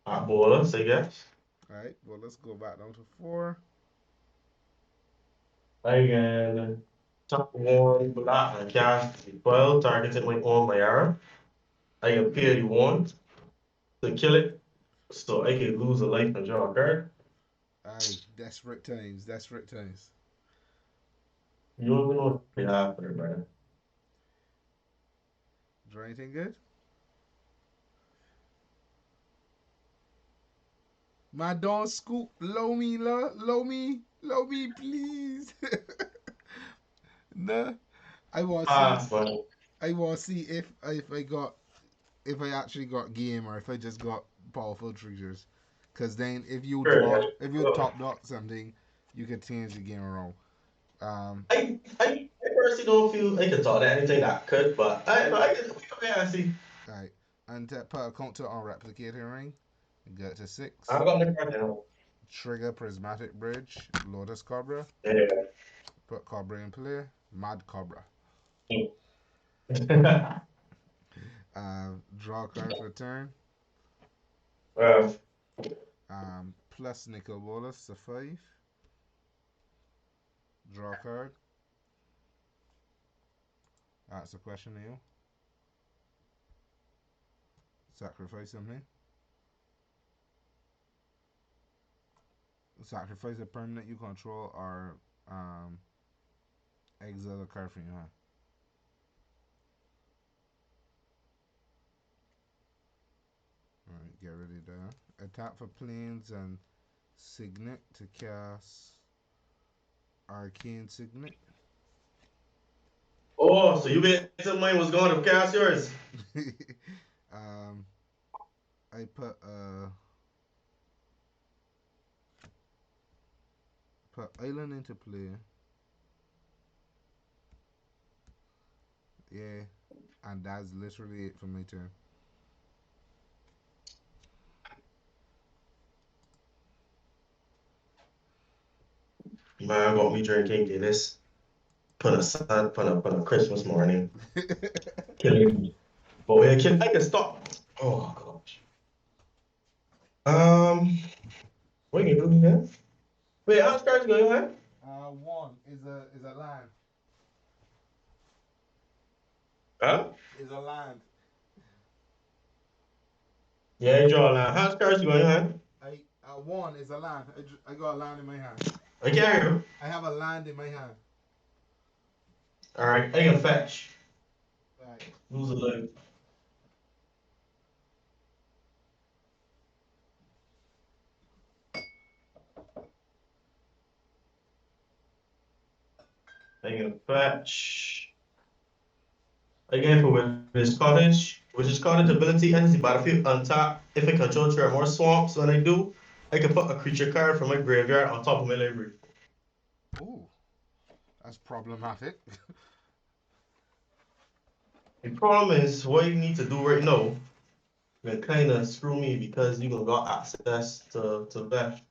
Speaker 2: hot ballers, I guess.
Speaker 1: Alright, well let's go back down to four.
Speaker 2: I can top one black and cast 12 targeted my own MIARA. I can pay the one to kill it, so I can lose a life and draw a card.
Speaker 1: Aye, desperate times, desperate times.
Speaker 2: You don't even know what they have for it, man.
Speaker 1: Draw anything good? My dog scoop, low me, please. Nah, I want to see.
Speaker 2: Pass, man.
Speaker 1: I want to see if I actually got game or if I just got powerful triggers. Cause then
Speaker 2: Sure, man.
Speaker 1: if you top dog something, you can change the game around.
Speaker 2: I personally don't feel I could talk to anything that could, but I can we can wait and see.
Speaker 1: Alright, and put a counter on replicator ring. Get to
Speaker 2: I
Speaker 1: six.
Speaker 2: got the card now.
Speaker 1: Trigger prismatic bridge. Lotus Cobra.
Speaker 2: Yeah.
Speaker 1: Put Cobra in play. Mad Cobra. Draw a card for turn.
Speaker 2: uh,
Speaker 1: Plus nickel bonus to 5. Draw a card. That's a question to you. Sacrifice something. Sacrifice a permanent you control or exile a card from your hand. Alright, get rid of that. Attack for planes and Signet to cast Arcane Signet.
Speaker 2: oh, so you bet some money was going to cast yours?
Speaker 1: um, I put Island into play. Yeah, and that's literally it for my turn.
Speaker 2: Man, got me drinking Guinness. Put a Christmas morning. Killing me. But yeah, I can stop. Oh gosh. What you can do here? Wait, how's cards going on?
Speaker 1: One is a land.
Speaker 2: Huh?
Speaker 1: Is a land.
Speaker 2: Yeah, you draw a line. How's cards going on?
Speaker 1: One is a land. I got a land in my hand.
Speaker 2: I can't hear you.
Speaker 1: I have a land in my hand.
Speaker 2: Alright, I can fetch.
Speaker 1: Right.
Speaker 2: Lose a leg. I can fetch. Again, for which is cottage ability, enters the battlefield on top. If I control tree or more swamps, when I do, I can put a creature card from my graveyard on top of my library.
Speaker 1: Ooh, that's problematic.
Speaker 2: The problem is, what you need to do right now, you kind of screw me because you don't got access to VESH.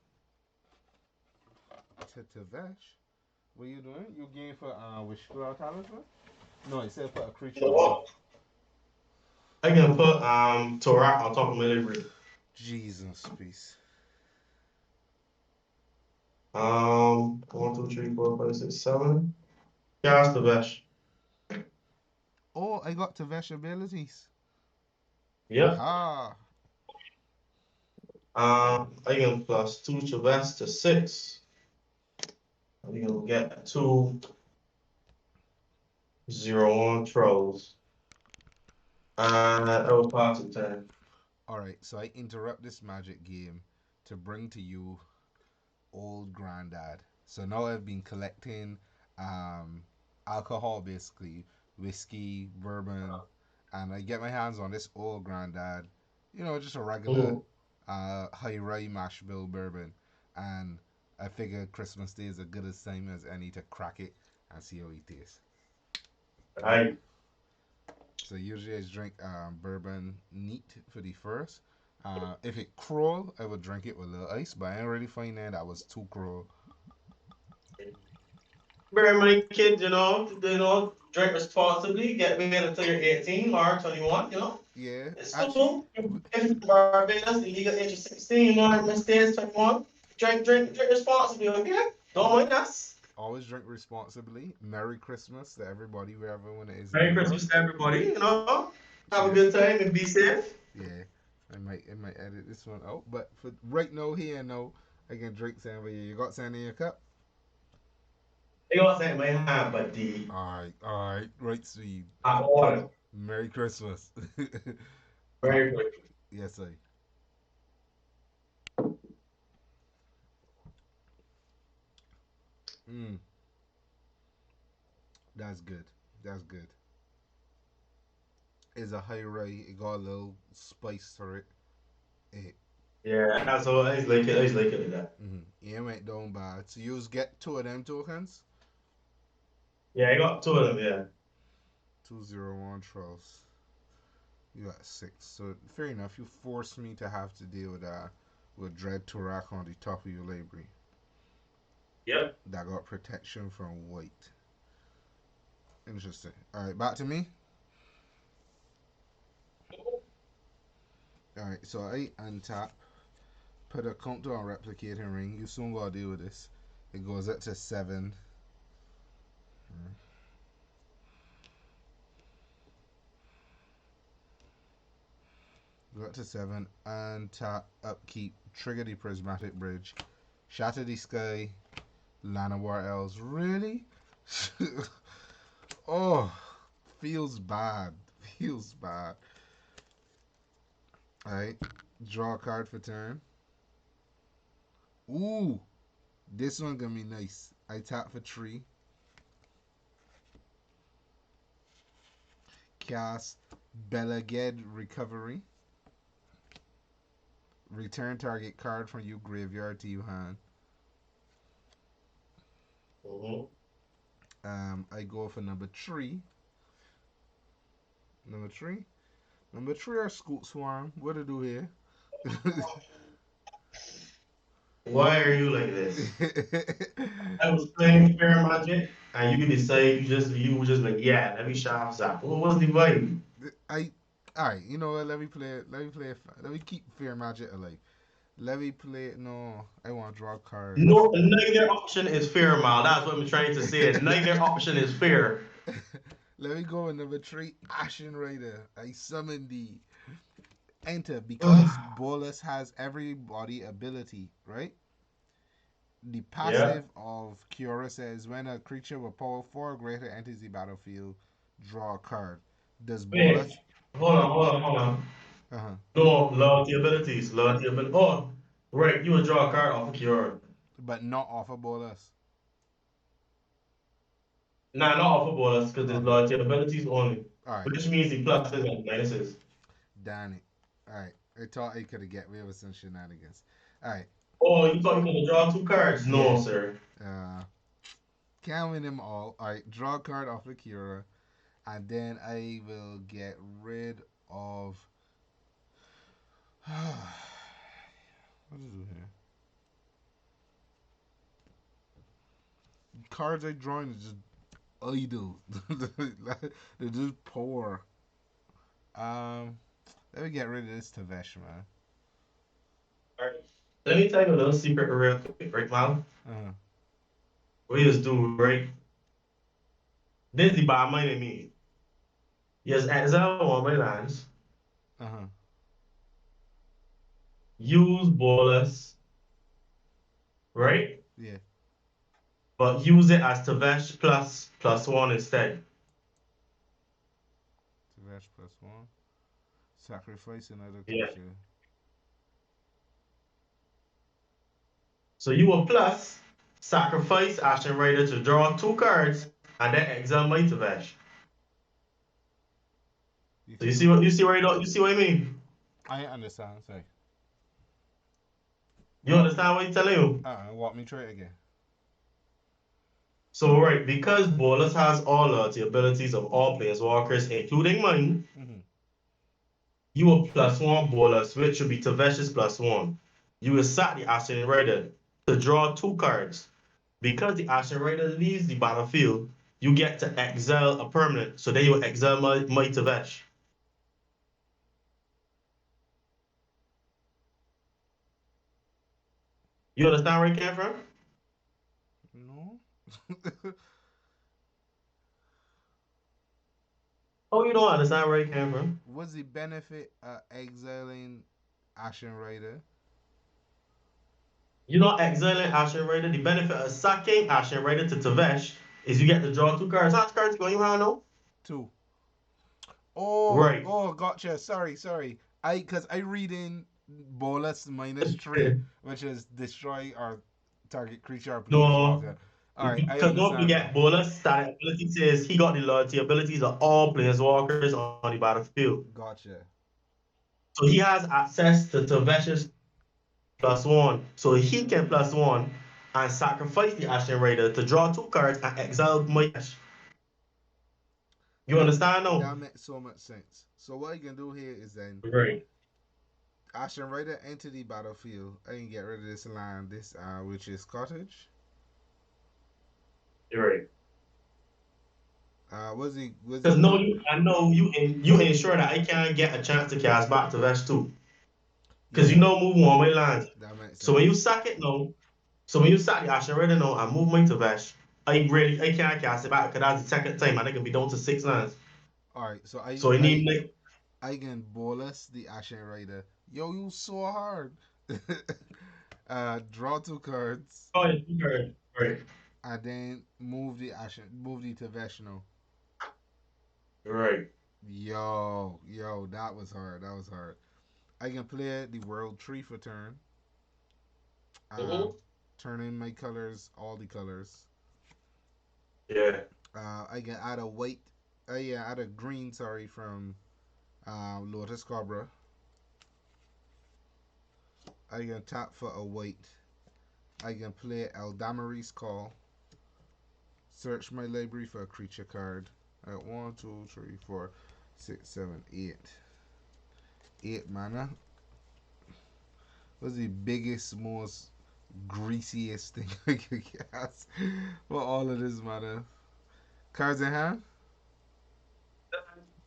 Speaker 1: to TVESH. What are you doing? You game for Wishflower Talisman? No, it said put a
Speaker 2: You
Speaker 1: creature
Speaker 2: know
Speaker 1: on top.
Speaker 2: what? I can put Torah on top of my library.
Speaker 1: Jesus, peace.
Speaker 2: 1, 2, 3, 4, 5, 6, 7. Cast the VESH.
Speaker 1: Oh, I got TVESH abilities.
Speaker 2: Yep.
Speaker 1: Aha.
Speaker 2: I can plus 2 to VESH to 6. We can get 2 0 on trolls. And I will pass it time.
Speaker 1: All right, so I interrupt this magic game to bring to you old granddad. So now I've been collecting um, alcohol, basically whiskey, bourbon, and I get my hands on this old granddad. You know, just a regular
Speaker 2: Mm-hmm.
Speaker 1: high rye mash bill bourbon, and I figure Christmas Day is a good as time as any to crack it and see how it tastes. Right.
Speaker 2: Right.
Speaker 1: So usually I drink bourbon neat for the first. If it crawl, I would drink it with a little ice, but I ain't really finding that was too crawl.
Speaker 2: Very many kids, drink responsibly, get married until you're 18 or 21,
Speaker 1: Yeah,
Speaker 2: It's
Speaker 1: actually,
Speaker 2: cool. If Barbados, the legal age of 16, in states 21. Drink responsibly, okay? Don't mind us.
Speaker 1: always drink responsibly. Merry Christmas to everybody wherever when it is in the
Speaker 2: Merry
Speaker 1: world.
Speaker 2: Christmas to everybody, Have a
Speaker 1: Yeah,
Speaker 2: good time and be safe.
Speaker 1: yeah. I might edit this one out, but for right now here now I can drink something. You got something in your cup?
Speaker 2: You know what I'm saying? My hand, but the
Speaker 1: All right, right, sweet.
Speaker 2: hot water.
Speaker 1: Merry Christmas.
Speaker 2: Very good.
Speaker 1: Yes, I. Mm, that's good. That's good. It's a high rye. It got a little spice to it. It
Speaker 2: Yeah, that's all. I just like it. I just like it like that.
Speaker 1: yeah, went down bad. So you just get two of them tokens.
Speaker 2: Yeah, I got two of them. Yeah.
Speaker 1: 201 trolls. You got six. So fair enough. You forced me to have to deal with Dread Turak on the top of your library.
Speaker 2: Yep.
Speaker 1: That got protection from white. Interesting. Alright, back to me. Alright, so I untap, put a counter on replicating ring. You soon gotta deal with this. It goes up to seven. Go up to seven. Untap, upkeep, trigger the prismatic bridge, shatter the sky, Llanowar Elves. Really? Oh, feels bad. Feels bad. Alright. Draw a card for turn. Ooh, this one gonna be nice. I tap for tree. Cast Belaged Recovery. Return target card from your graveyard to your hand.
Speaker 2: Mm-hmm.
Speaker 1: I go for number three. Number three. Number three are Scoot Swarm. What to do here?
Speaker 2: Why are you like this? I was playing fair magic, and you decide you just like, yeah, let me shop zap. What was the vibe?
Speaker 1: I all right. You know what? Let me play it. Let me play it. Let me keep Fear Magic alive. Let me play it. No, I want to draw cards.
Speaker 2: No, neither option is fair, Mal. That's what I'm trying to say. Neither option is fair.
Speaker 1: Let me go with number three. Ashen Rider. I summon thee. Enter because Bolus has every body ability, right? The
Speaker 2: Yeah.
Speaker 1: passive of Kiora says when a creature with power 4 or greater enters the battlefield, draw a card. Does
Speaker 2: Wait,
Speaker 1: Bolus.
Speaker 2: hold on.
Speaker 1: Uh huh.
Speaker 2: No, loyalty abilities, loyalty ability. Oh, right, you would draw a card off of Cure.
Speaker 1: But not offer Bolus.
Speaker 2: Nah, not off of bonus, because there's
Speaker 1: Okay.
Speaker 2: loyalty abilities only.
Speaker 1: Alright.
Speaker 2: Which means the pluses and minuses.
Speaker 1: Damn it. Alright. I thought I could have get rid of some shenanigans. Alright.
Speaker 2: Oh, you thought you could draw two cards?
Speaker 1: Yeah.
Speaker 2: No, sir.
Speaker 1: Uh, can't win them all. Alright. Draw a card off of Kiora. And then I will get rid of. What is it here? Cards I drawing is just idle. They're just poor. Um, Let me get rid of this TVESH, man.
Speaker 2: Alright. Let me tell you a little secret real quick, right, man?
Speaker 1: Uh
Speaker 2: What you just do, right? This is the bad money me. Yes, exile one my lands.
Speaker 1: huh.
Speaker 2: Use bolus, right?
Speaker 1: Yeah.
Speaker 2: But use it as Tavesh plus one instead.
Speaker 1: TVESH +1. Sacrifice another
Speaker 2: Yeah.
Speaker 1: creature.
Speaker 2: So you will plus sacrifice Ashen Rider to draw 2 cards and then exile my TVESH.
Speaker 1: You
Speaker 2: So you
Speaker 1: take.
Speaker 2: see what you see right now? You see what I mean?
Speaker 1: I understand. Sorry.
Speaker 2: You
Speaker 1: Walk.
Speaker 2: understand what I'm telling you?
Speaker 1: Walk me through it again.
Speaker 2: So right, because Bolas has all the abilities of all players walkers, including mine,
Speaker 1: Mm-hmm.
Speaker 2: you will +1 Bolas, which should be TVESH's +1. You will sack the Ashen Rider to draw 2 cards. Because the Ashen Rider leaves the battlefield, you get to exile a permanent. So then you will exile my TVESH. You understand where I came from?
Speaker 1: No.
Speaker 2: Oh, you don't understand where I came from?
Speaker 1: What's the benefit of exiling Ashen Rider?
Speaker 2: You know, exiling Ashen Rider, the benefit of sacking Ashen Rider to TVESH is you get to draw 2 cards. How much cards going you want to know?
Speaker 1: Two. Oh,
Speaker 2: Right.
Speaker 1: oh, gotcha. Sorry. Cause I read in Bolus -3, which is destroy our target creature or
Speaker 2: No,
Speaker 1: planeswalker. All right, I
Speaker 2: because don't
Speaker 1: understand now.
Speaker 2: forget, Bolas static ability says he got the loyalty abilities of all planeswalkers on the battlefield.
Speaker 1: Gotcha.
Speaker 2: So he has access to TVESH's +1. So he can +1 and sacrifice the Ashen Raider to draw 2 cards and exile my Ash. You
Speaker 1: That
Speaker 2: understand now?
Speaker 1: that makes so much sense. So what I can do here is then
Speaker 2: Right.
Speaker 1: Ashen Rider enter the battlefield. I can get rid of this land, this which is cottage.
Speaker 2: Right.
Speaker 1: Was he
Speaker 2: Because no,
Speaker 1: put?
Speaker 2: I know you ensure that I can't get a chance to cast back to Vesh too. Because you
Speaker 1: Yeah,
Speaker 2: know move one way land.
Speaker 1: that makes
Speaker 2: So when you
Speaker 1: sense.
Speaker 2: sack it now, so when you sack the Ashen Rider now and move my to Vesh, I can't cast it back because that's the second time and I can be down to 6 lands.
Speaker 1: All right, so
Speaker 2: So I need like
Speaker 1: I can bolus the Ashen Rider. Yo, you so hard. Draw 2 cards
Speaker 2: oh yeah, 2 cards. Right.
Speaker 1: and then move the Taveshno.
Speaker 2: Right.
Speaker 1: Yo, that was hard. That was hard. I can play the World Tree for turn. Uh,
Speaker 2: Mm-hmm.
Speaker 1: Turn in my colors, all the colors.
Speaker 2: Yeah.
Speaker 1: I can add a white. Yeah, add a green. Sorry, from Lotus Cobra. I can tap for a white. I can play Eldamari's Call. Search my library for a creature card. At 1, 2, 3, 4, 6, 7, 8. 8 mana. What's the biggest, most greasiest thing I could cast for all of this mana? Cards in hand?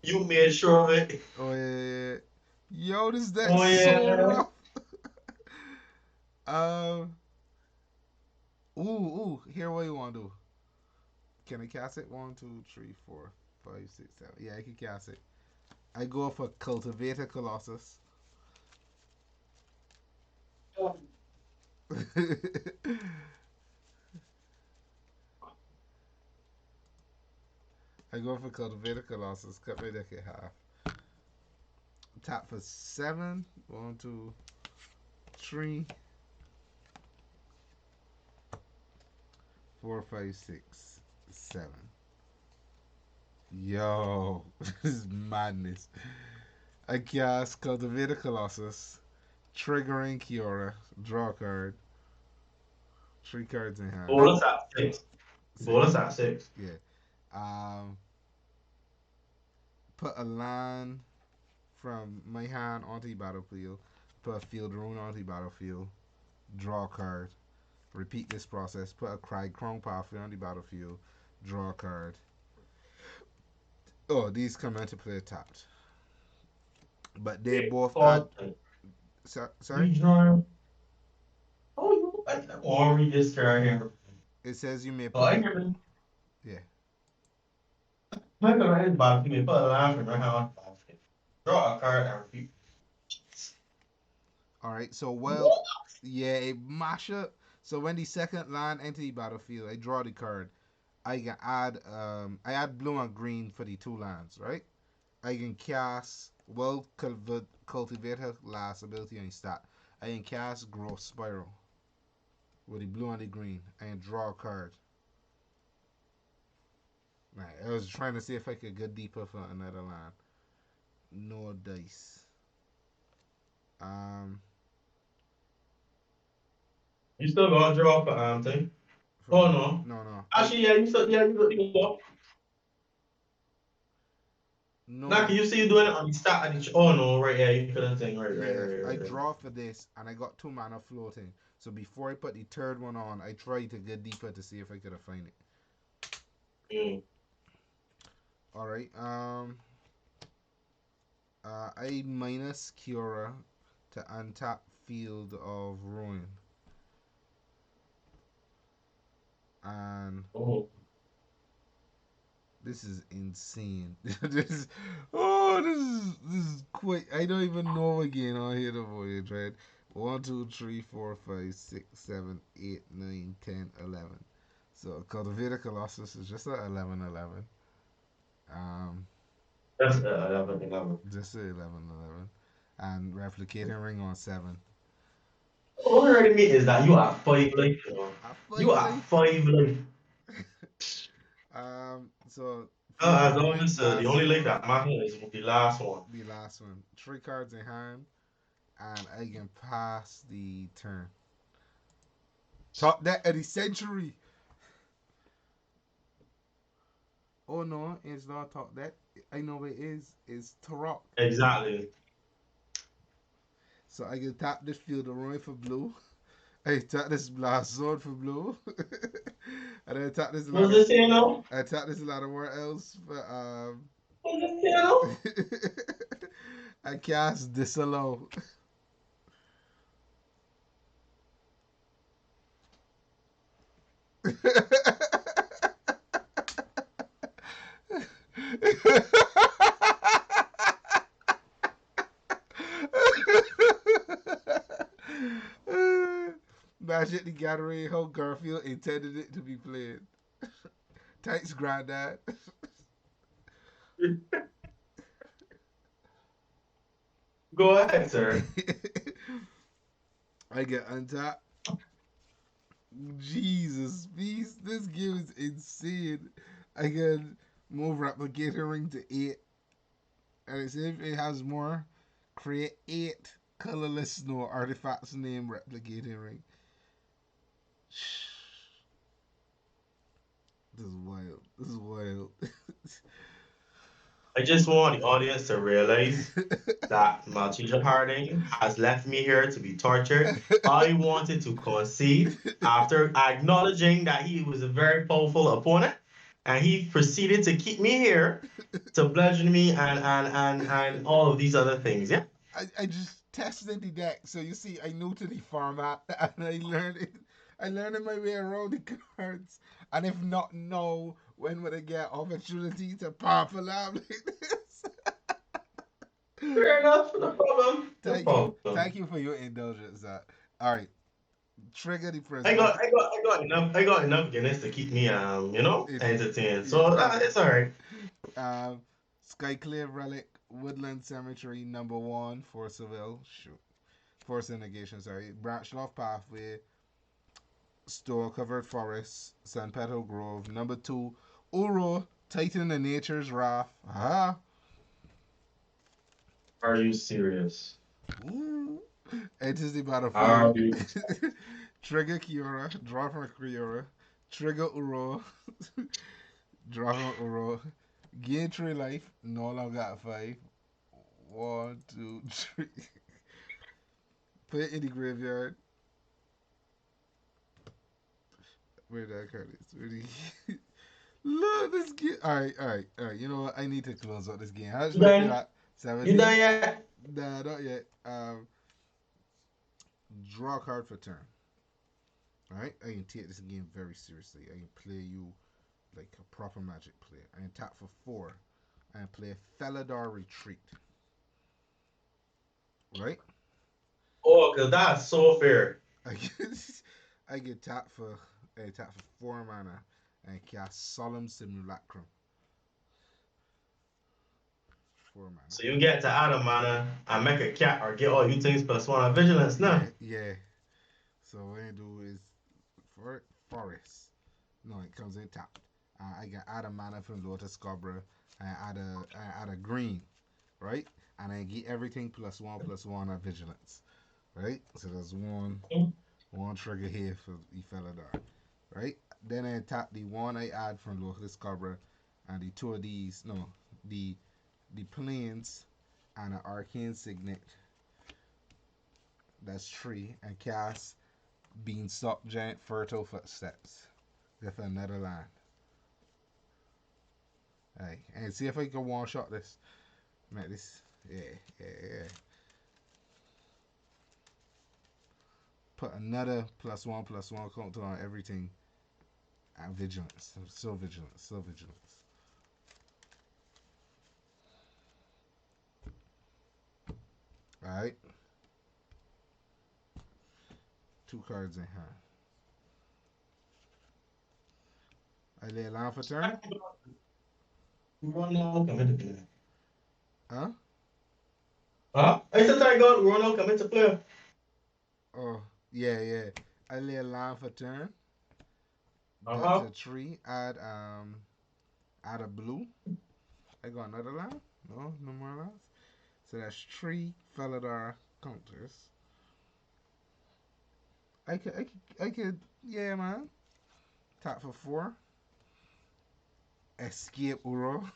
Speaker 2: You made sure of it.
Speaker 1: Oh yeah. Yo, this deck's
Speaker 2: Oh
Speaker 1: so
Speaker 2: yeah.
Speaker 1: rough. um, here what you want to do? Can I cast it? 1, 2, 3, 4, 5, 6, 7. Yeah, I can cast it. I go for Cultivator Colossus. I go for Cultivator Colossus. Cut my deck in half. Tap for 7. 1, 2, 3, 4, 5, 6, 7. Yo, this is madness. I cast Cultivator Colossus, triggering Kiora, draw a card, 3 cards in hand,
Speaker 2: Bonus at 6. Bonus
Speaker 1: 6.
Speaker 2: at 6.
Speaker 1: Yeah. Um, put a line from my hand onto the battlefield. Put a field rune onto the battlefield. Draw a card. Repeat this process. Put a Chrome Pathway on the battlefield. Draw a card. Oh, these come into play tapped. But they
Speaker 2: Okay.
Speaker 1: both add.
Speaker 2: Pause.
Speaker 1: Sorry?
Speaker 2: Redraw. Oh, I want to read this card here.
Speaker 1: It says you may
Speaker 2: Oh,
Speaker 1: put.
Speaker 2: I hear this.
Speaker 1: Yeah.
Speaker 2: I'm going to write about it. Put a line from my hand. Draw a card and repeat.
Speaker 1: All right. So, well, yeah, a mashup. So when the second line enter the battlefield, I draw the card. I can add I add blue and green for the 2 lands, right? I can cast cultivator last ability on stat. I can cast growth spiral with the blue and the green. I can draw a card. Right, I was trying to see if I could go deeper for another land. No dice. Um,
Speaker 2: You still got to draw for thing.
Speaker 1: for
Speaker 2: Oh
Speaker 1: what?
Speaker 2: no.
Speaker 1: No, no. I
Speaker 2: Actually, yeah, you still you got. Now, can
Speaker 1: no.
Speaker 2: you see you doing it on the start of the oh no, right, yeah, you couldn't think, right, right,
Speaker 1: Yeah,
Speaker 2: right,
Speaker 1: I
Speaker 2: right, right.
Speaker 1: draw for this, and I got 2 mana floating. So before I put the third one on, I tried to get deeper to see if I could find it.
Speaker 2: Mm.
Speaker 1: All right. I minus Cura to untap Field of Ruin, and
Speaker 2: Oh,
Speaker 1: this is insane. This is quite. I don't even know again on here the voyage, right? 1, 2, 3, 4, 5, 6, 7, 8, 9, 10, 11. So Cultivator Colossus is just a 11, 11. Um,
Speaker 2: that's 11, 11.
Speaker 1: just a 11, 11, and Replicating Ring on 7.
Speaker 2: All you already mean is that you are 5 life, you know.
Speaker 1: I
Speaker 2: You
Speaker 1: 5
Speaker 2: are
Speaker 1: life.
Speaker 2: 5 life.
Speaker 1: So Field of
Speaker 2: As long
Speaker 1: Ruin,
Speaker 2: as the only
Speaker 1: last
Speaker 2: life
Speaker 1: one,
Speaker 2: that matters is the last one.
Speaker 1: the last one. 3 cards in hand, and I can pass the turn. Top that of the century. Oh no, it's not top that. I know what it is. It's Tarok.
Speaker 2: Exactly.
Speaker 1: So I can tap this Field of Ruin for blue. I tap this Blast Sword for blue. And I tap this
Speaker 2: What's
Speaker 1: ladder.
Speaker 2: this here now?
Speaker 1: I tap this ladder where else for
Speaker 2: What's this here now?
Speaker 1: I cast Disallow. Magic the Gathering, how Garfield intended it to be played. Thanks, Granddad.
Speaker 2: Go ahead, sir.
Speaker 1: I get untapped. Jesus, this game is insane. I can move Replicator Ring to 8. And it's if it has more, create 8 colorless snow artifacts named Replicating Ring. This is wild. This is wild.
Speaker 2: I just want the audience to realize that Malchija Harding has left me here to be tortured. I wanted to concede after acknowledging that he was a very powerful opponent, and he proceeded to keep me here to bludgeon me and all of these other things. Yeah.
Speaker 1: I just tested the deck, so you see, I knew to the format, and I learned it. I learned my way around the cards, and if not now, when would I get opportunity to pop a lab like this?
Speaker 2: Fair enough. No problem. No
Speaker 1: Thank
Speaker 2: problem.
Speaker 1: you for your indulgence. All right, trigger the
Speaker 2: I got
Speaker 1: prismatic.
Speaker 2: I got I got enough Guinness to keep me entertained.
Speaker 1: Yeah,
Speaker 2: So it's all right.
Speaker 1: Skyclave Relic, Woodland Cemetery, number 1 for Seville. Shoot. Force negation, sorry. Branch Loft Pathway, Store Covered Forest, San Pedro Grove. Number 2, Uro, Titan of Nature's Wrath. Aha.
Speaker 2: Are you serious?
Speaker 1: Ooh. Enters the battlefield.
Speaker 2: Are you?
Speaker 1: Trigger Kiora, draw from Kiora. Trigger Uro, draw from Uro. Gain 3 life, no longer at 5. 1, 2, 3. Put it in the graveyard. Where that card is. Really. Look, this game. All right. You know what? I need to close out this game. How much
Speaker 2: You
Speaker 1: life you
Speaker 2: done?
Speaker 1: got?
Speaker 2: You
Speaker 1: 17?
Speaker 2: done yet?
Speaker 1: Nah, not yet. Draw a card for turn. All right. I can take this game very seriously. I can play you like a proper Magic player. I can tap for 4. I can play Felidar Retreat. Right.
Speaker 2: Oh, cause that's so fair.
Speaker 1: I get I get tap for 4 mana and cast Solemn Simulacrum. 4 mana.
Speaker 2: So you get to add a mana and make a cat or get all you things +1 on vigilance now.
Speaker 1: Yeah. So what I do is for forest. No, it comes in tapped. I can add a mana from Lotus Cobra. I add a green, right? And I get everything +1/+1 on vigilance, right? So there's one trigger here for Efeladar, right? Then I tap the one I add from Lotus Cobra, and the two of these, no, the the planes and an arcane signet. That's 3, and cast Beanstalk Giant Fertile Footsteps. Get another land. Hey, and see if I can one shot this. Make this. Yeah. Put another +1/+1 counter on everything. And vigilance. So vigilance. Alright. 2 cards in hand. I lay a line for turn.
Speaker 2: Ronald come into play.
Speaker 1: Huh?
Speaker 2: I said I got Ronald come into play.
Speaker 1: Oh, yeah. I lay a line for turn. That's
Speaker 2: Uh-huh.
Speaker 1: a 3. Add a blue. I got another line. No more lines. So that's 3 Felidar counters. I could, yeah, man. Tap for 4. Escape Uro.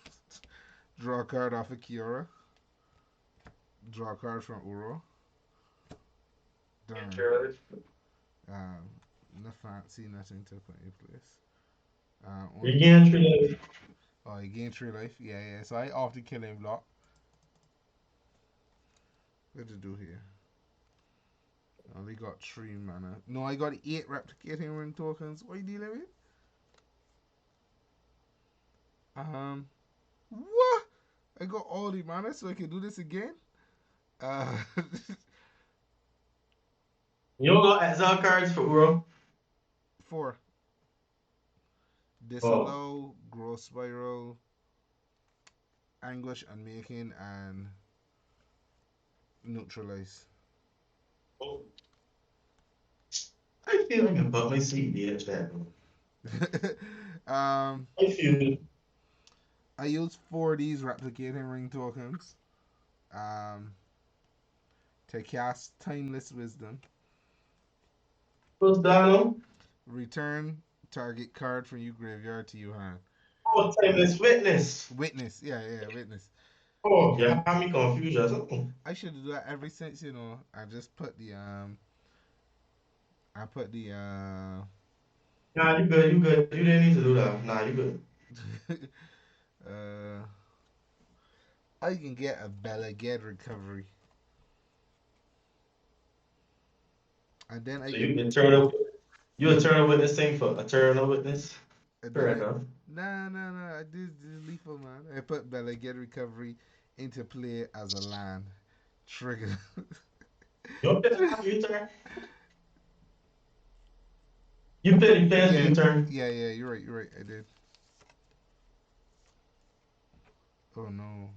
Speaker 1: Draw a card off of Kiora. Draw a card from Uro. Done. Um, no fancy, nothing to put in place. Only
Speaker 2: Regain 3 life.
Speaker 1: Oh, he gained 3 life. Yeah. So I off the killing block. What to do here? I only got 3 mana. No, I got 8 replicating ring tokens. What are you dealing with? What? I got all the mana so I can do this again? Uh,
Speaker 2: You don't got exile cards for Uro?
Speaker 1: 4.
Speaker 2: Oh.
Speaker 1: Disallow, Growth Spiral, Anguish Unmaking, and Neutralize.
Speaker 2: Oh. I feel like I bought my CBH that.
Speaker 1: um,
Speaker 2: I feel
Speaker 1: I used 4 of these replicating ring tokens um, to cast Timeless Wisdom.
Speaker 2: what's down.
Speaker 1: Return target card from your graveyard to your hand.
Speaker 2: Oh, timeless witness.
Speaker 1: Witness, yeah, witness.
Speaker 2: Oh, you have me confused or something.
Speaker 1: I should do that every since I just put the I put the
Speaker 2: Nah, you good, you good. You didn't need to do that. Nah, you good.
Speaker 1: uh I can get a Bella Get recovery, and then I
Speaker 2: So
Speaker 1: can
Speaker 2: you eternal witness thing for eternal witness?
Speaker 1: and then
Speaker 2: Correct,
Speaker 1: I
Speaker 2: huh?
Speaker 1: nah I did lethal, man. I put Bella Get recovery into play as a land trigger.
Speaker 2: You play after you turn. You play the after
Speaker 1: yeah,
Speaker 2: you turn.
Speaker 1: you're right. I did. Oh no.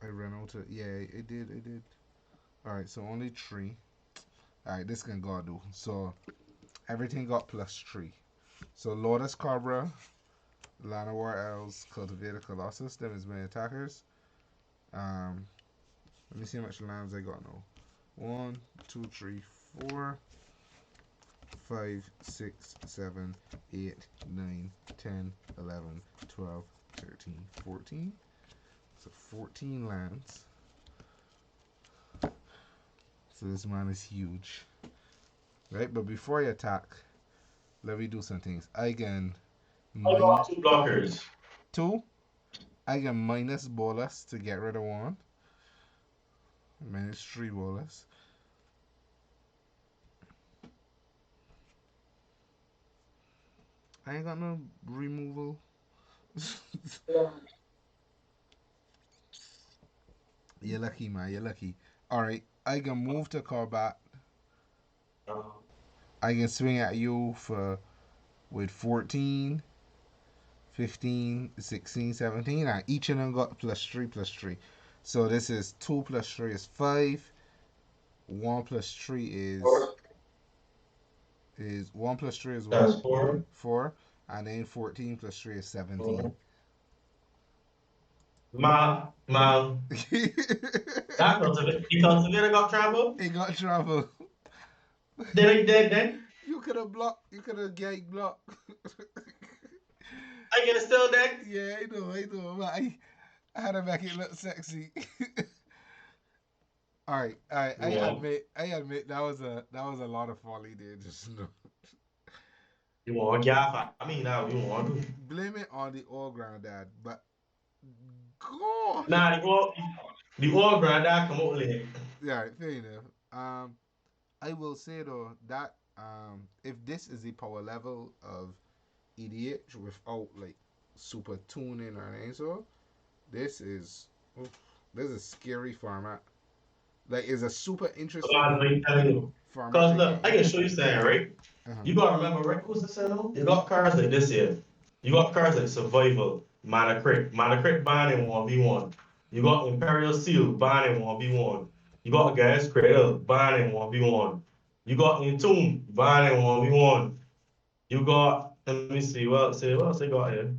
Speaker 1: I ran out of yeah, it did. Alright, so only 3. Alright, this can go do. So everything got +3. So Lotus Cobra, Llanowar Elves, Cultivated Colossus, them is my attackers. Um let me see how much lands I got now. 1, 2, 3, 4, 5, 6, 7, 8, 9, 10, 11, 12, 13, 14. So 14 lands. So this man is huge. Right? But before I attack, let me do some things. I can
Speaker 2: I
Speaker 1: minus
Speaker 2: got 2 blockers.
Speaker 1: 2. I can minus Bolas to get rid of 1. Minus 3 Bolas. I ain't got no removal. You're lucky, man. You're lucky. Alright. I can move to combat. I can swing at you for with 14. 15, 16, 17, and each of them got plus 3 plus 3. So this is 2 plus 3 is 5. 1 plus 3
Speaker 2: Four.
Speaker 1: is 1 plus 3 is what?
Speaker 2: That's four.
Speaker 1: 4. And then 14 plus 3 is 17.
Speaker 2: Mhm. That cultivator, the cultivator got trouble.
Speaker 1: He got trouble.
Speaker 2: Then he did then.
Speaker 1: You could have blocked. You could have gang blocked.
Speaker 2: I get still dead.
Speaker 1: Yeah, I know. But I had to make it look sexy. All right, all right.
Speaker 2: Yeah.
Speaker 1: I admit that was a lot of folly there. Just no.
Speaker 2: You want gaff? I mean, now you want to.
Speaker 1: Blame it on the all ground dad, but God.
Speaker 2: Nah, the old granddad come out late.
Speaker 1: Yeah, fair enough. I will say though that if this is the power level of EDH without like super tuning or anything, so this is oof, this is a scary format. Like, it's a super
Speaker 2: So I
Speaker 1: interesting
Speaker 2: was like telling you.
Speaker 1: format
Speaker 2: Cause
Speaker 1: to
Speaker 2: look,
Speaker 1: get
Speaker 2: I
Speaker 1: in.
Speaker 2: can show you something, right?
Speaker 1: Uh-huh.
Speaker 2: You gotta remember, right? Who's the center? You got cards like this here. You got cards like Survival, Mana Crit binding 1v1. You got Imperial Seal binding 1v1. You got Gas Cradle binding 1v1. You got Entomb binding 1v1. You got, let me see, what else they got here?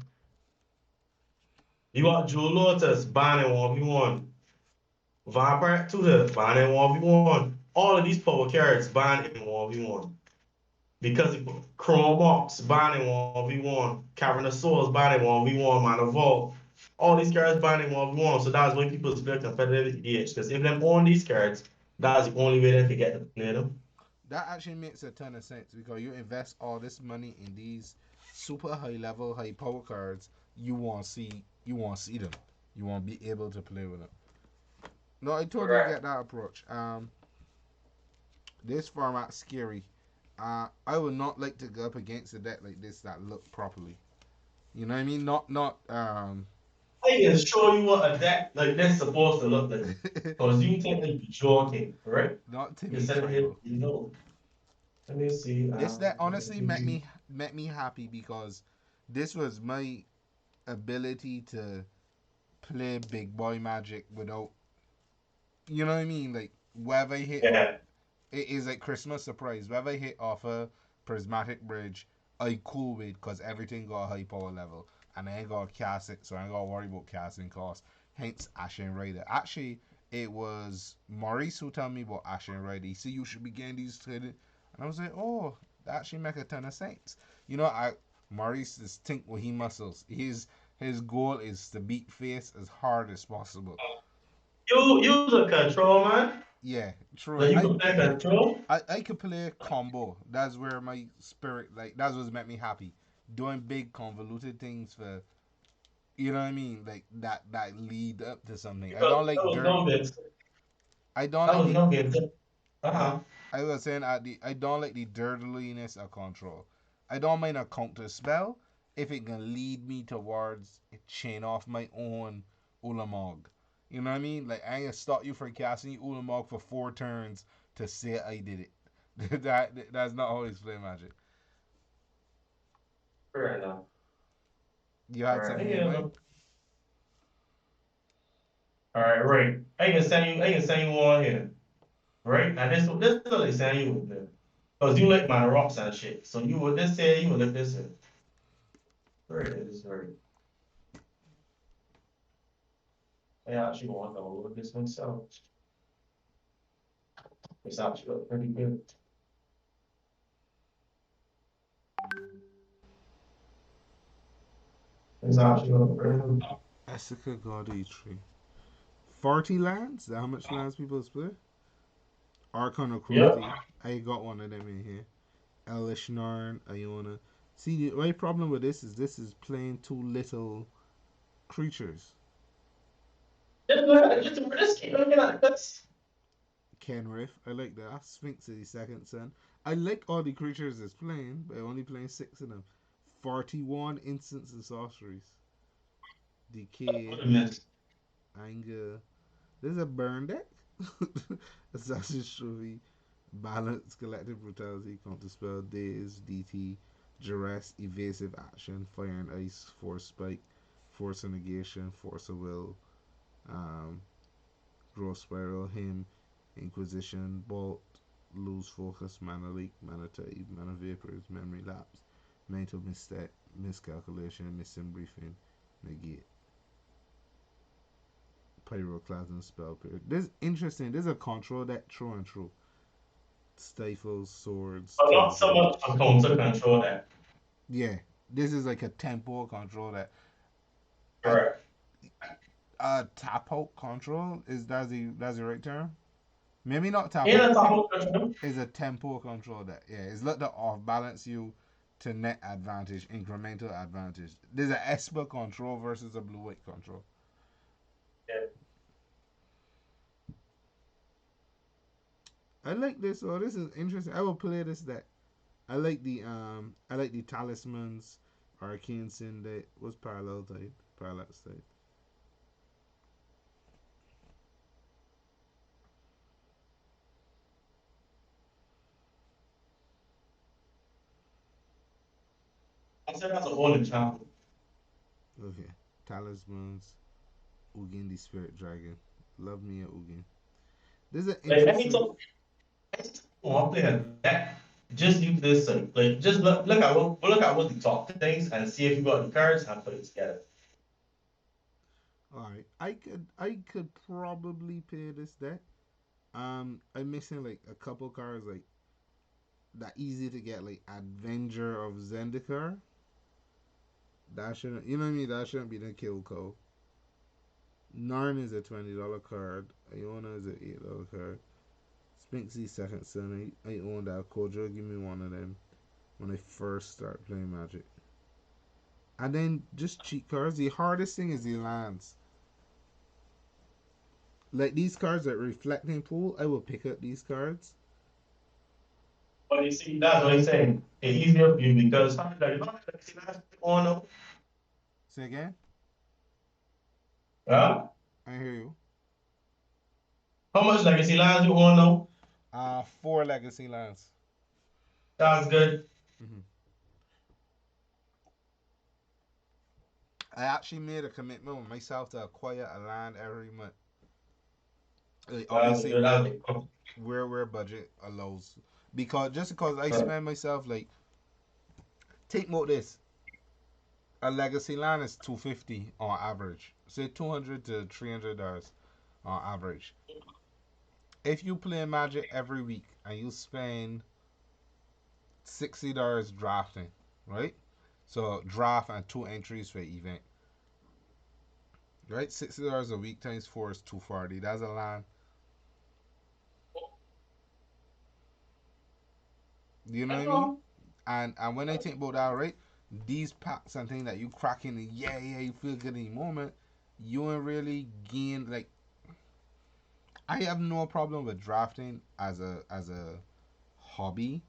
Speaker 2: You got Jewel Lotus binding 1v1. Vampire Tutor binding 1v1. All of these power cards binding 1v1. Because Chrome Ops binding 1v1, Cavern of Swords binding 1v1, Mana Vault. All these cards binding 1v1. So that's when people play competitive EDH. Because if them own these cards, that's the only way they can get to play them.
Speaker 1: That actually makes a ton of sense because you invest all this money in these super high level, high power cards. You want to see them. You want to be able to play with them. No, I totally
Speaker 2: Correct.
Speaker 1: get that approach. This format's scary. I would not like to go up against a deck like this that look properly. You know what I mean? Not
Speaker 2: I can show you what a deck like this supposed to look like. Because you think that you're joking, right?
Speaker 1: not
Speaker 2: You
Speaker 1: Timmy
Speaker 2: said it,
Speaker 1: Tribal.
Speaker 2: you know. Let me see.
Speaker 1: This deck honestly met me happy because this was my ability to play big boy magic without, you know what I mean? Like wherever I hit off,
Speaker 2: Yeah.
Speaker 1: it is like Christmas surprise. Wherever I hit off a prismatic bridge, I cool with because everything got a high power level and I ain't got to cast it, so I ain't got to worry about casting cost. Hence Ashen Rider. Actually, it was Maurice who told me about Ashen Rider. He said you should be getting these traded, and I was like, oh, that actually make a ton of sense. You know, I Maurice is think what he muscles. His goal is to beat face as hard as possible.
Speaker 2: You use a control, man.
Speaker 1: Yeah, true.
Speaker 2: Like you can play control.
Speaker 1: I could play combo. That's where my spirit like that's what's made me happy. Doing big convoluted things for you know what I mean, like that lead up to something. I
Speaker 2: Because
Speaker 1: don't
Speaker 2: that
Speaker 1: like
Speaker 2: was
Speaker 1: dirt.
Speaker 2: no good.
Speaker 1: I don't
Speaker 2: That
Speaker 1: like
Speaker 2: was
Speaker 1: the.
Speaker 2: no good. Uh-huh.
Speaker 1: I was saying I don't like the dirtiness of control. I don't mind a counter spell if it can lead me towards a chain off my own Ulamog. You know what I mean? Like I ain't gonna stop you from casting Ulamog for 4 turns to say I did it. That's not always play magic.
Speaker 2: Fair enough.
Speaker 1: You
Speaker 2: All
Speaker 1: had
Speaker 2: right.
Speaker 1: something in
Speaker 2: Yeah,
Speaker 1: mind?
Speaker 2: look. All right, right. I can send you one here. Right? And this is what they send you with them. Because you like my rocks and shit. So you would this say you would live this in. Where it is, right? I actually want to download this myself. It's actually look pretty good. It's actually look pretty good.
Speaker 1: ESIKA God E3. 40 lands? Is that how much lands people split? Archon of
Speaker 2: Yep.
Speaker 1: Cruelty. I got one of them in here. Elish Narn, Iona. See, the only problem with this is playing too little creatures.
Speaker 2: Just look at it. Just keep looking at this.
Speaker 1: Kenrith, I like that. Sphinx of the second son. I like all the creatures it's playing, but I'm only playing 6 of them. 41 instants and sorceries. Decay,
Speaker 2: What a mess.
Speaker 1: Anger. There's a burn deck. Assassin's Trophy. Balance, Collective Brutality, Counterspell, Daze, DT, duress, evasive action, fire and ice, force spike, force and negation, force of will, um, growth spiral, him, inquisition, bolt, lose focus, mana leak, mana tide, mana vapors, memory lapse, mental misstep, miscalculation, missing briefing, negate, pyroclasm, spell period. This is interesting. This is a control deck true and true. Stifles, swords,
Speaker 2: But not so
Speaker 1: taser.
Speaker 2: much a counter control that.
Speaker 1: Yeah, this is like a tempo control that a
Speaker 2: Correct.
Speaker 1: tap out control is that's the right term. Maybe not tap
Speaker 2: In
Speaker 1: out.
Speaker 2: a top of control,
Speaker 1: Is a tempo control that yeah. It's let the off balance you to net advantage, incremental advantage. There's an Esper control versus a blue white control.
Speaker 2: yeah.
Speaker 1: I like this. Oh, this is interesting. I will play this deck. I like the talismans, arcane sin that was parallel type, parallax type.
Speaker 2: I said that's a whole example.
Speaker 1: Okay, talismans, Ugin the spirit dragon. Love me a Ugin. This is an
Speaker 2: Like
Speaker 1: interesting.
Speaker 2: anytime I want to play a deck, just use this like just look at what the top things and see if you got the cards and put it together.
Speaker 1: All right, I could probably play this deck. I'm missing like a couple cards like that easy to get like Avenger of Zendikar. That shouldn't you know what I mean? That shouldn't be the kill code. Narn is a $20 card. Iona is an $8 card. Spinksy second son. I own that. Kojo give me one of them when I first start playing Magic. And then just cheat cards. The hardest thing is the lands. Like these cards that reflecting pool, I will pick up these cards.
Speaker 2: But you see, that's what I'm saying. It's easier for you because how like, see that's on up.
Speaker 1: Say again?
Speaker 2: Yeah?
Speaker 1: I hear you.
Speaker 2: How much legacy lines you on now?
Speaker 1: Four legacy lands.
Speaker 2: That's good.
Speaker 1: hmm I actually made a commitment with myself to acquire a land every month. Like,
Speaker 2: That's
Speaker 1: obviously,
Speaker 2: good.
Speaker 1: where
Speaker 2: That's good.
Speaker 1: where budget allows, because I spend myself like take note this. A legacy land is 250 on average. Say $200 to $300 on average. If you play Magic every week and you spend $60 drafting, right? So draft and two entries for event, right? $60 a week times four is 240. That's a land. Do you know
Speaker 2: I
Speaker 1: what I mean?
Speaker 2: know.
Speaker 1: And when I think about that, right? These packs and things that you crack in, yeah, yeah, you feel good in the moment. You ain't really gain like. I have no problem with drafting as a hobby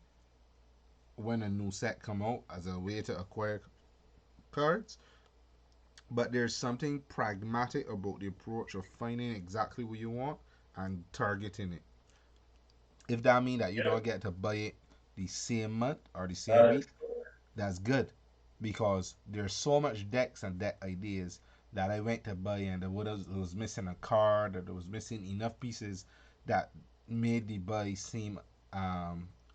Speaker 1: when a new set come out as a way to acquire cards. But there's something pragmatic about the approach of finding exactly what you want and targeting it. If that means that you
Speaker 2: Yeah,
Speaker 1: don't get to buy it the same month or the same
Speaker 2: that
Speaker 1: week,
Speaker 2: is
Speaker 1: that's good because there's so much decks and deck ideas that I went to buy and there was missing a card or there was missing enough pieces that made the buy seem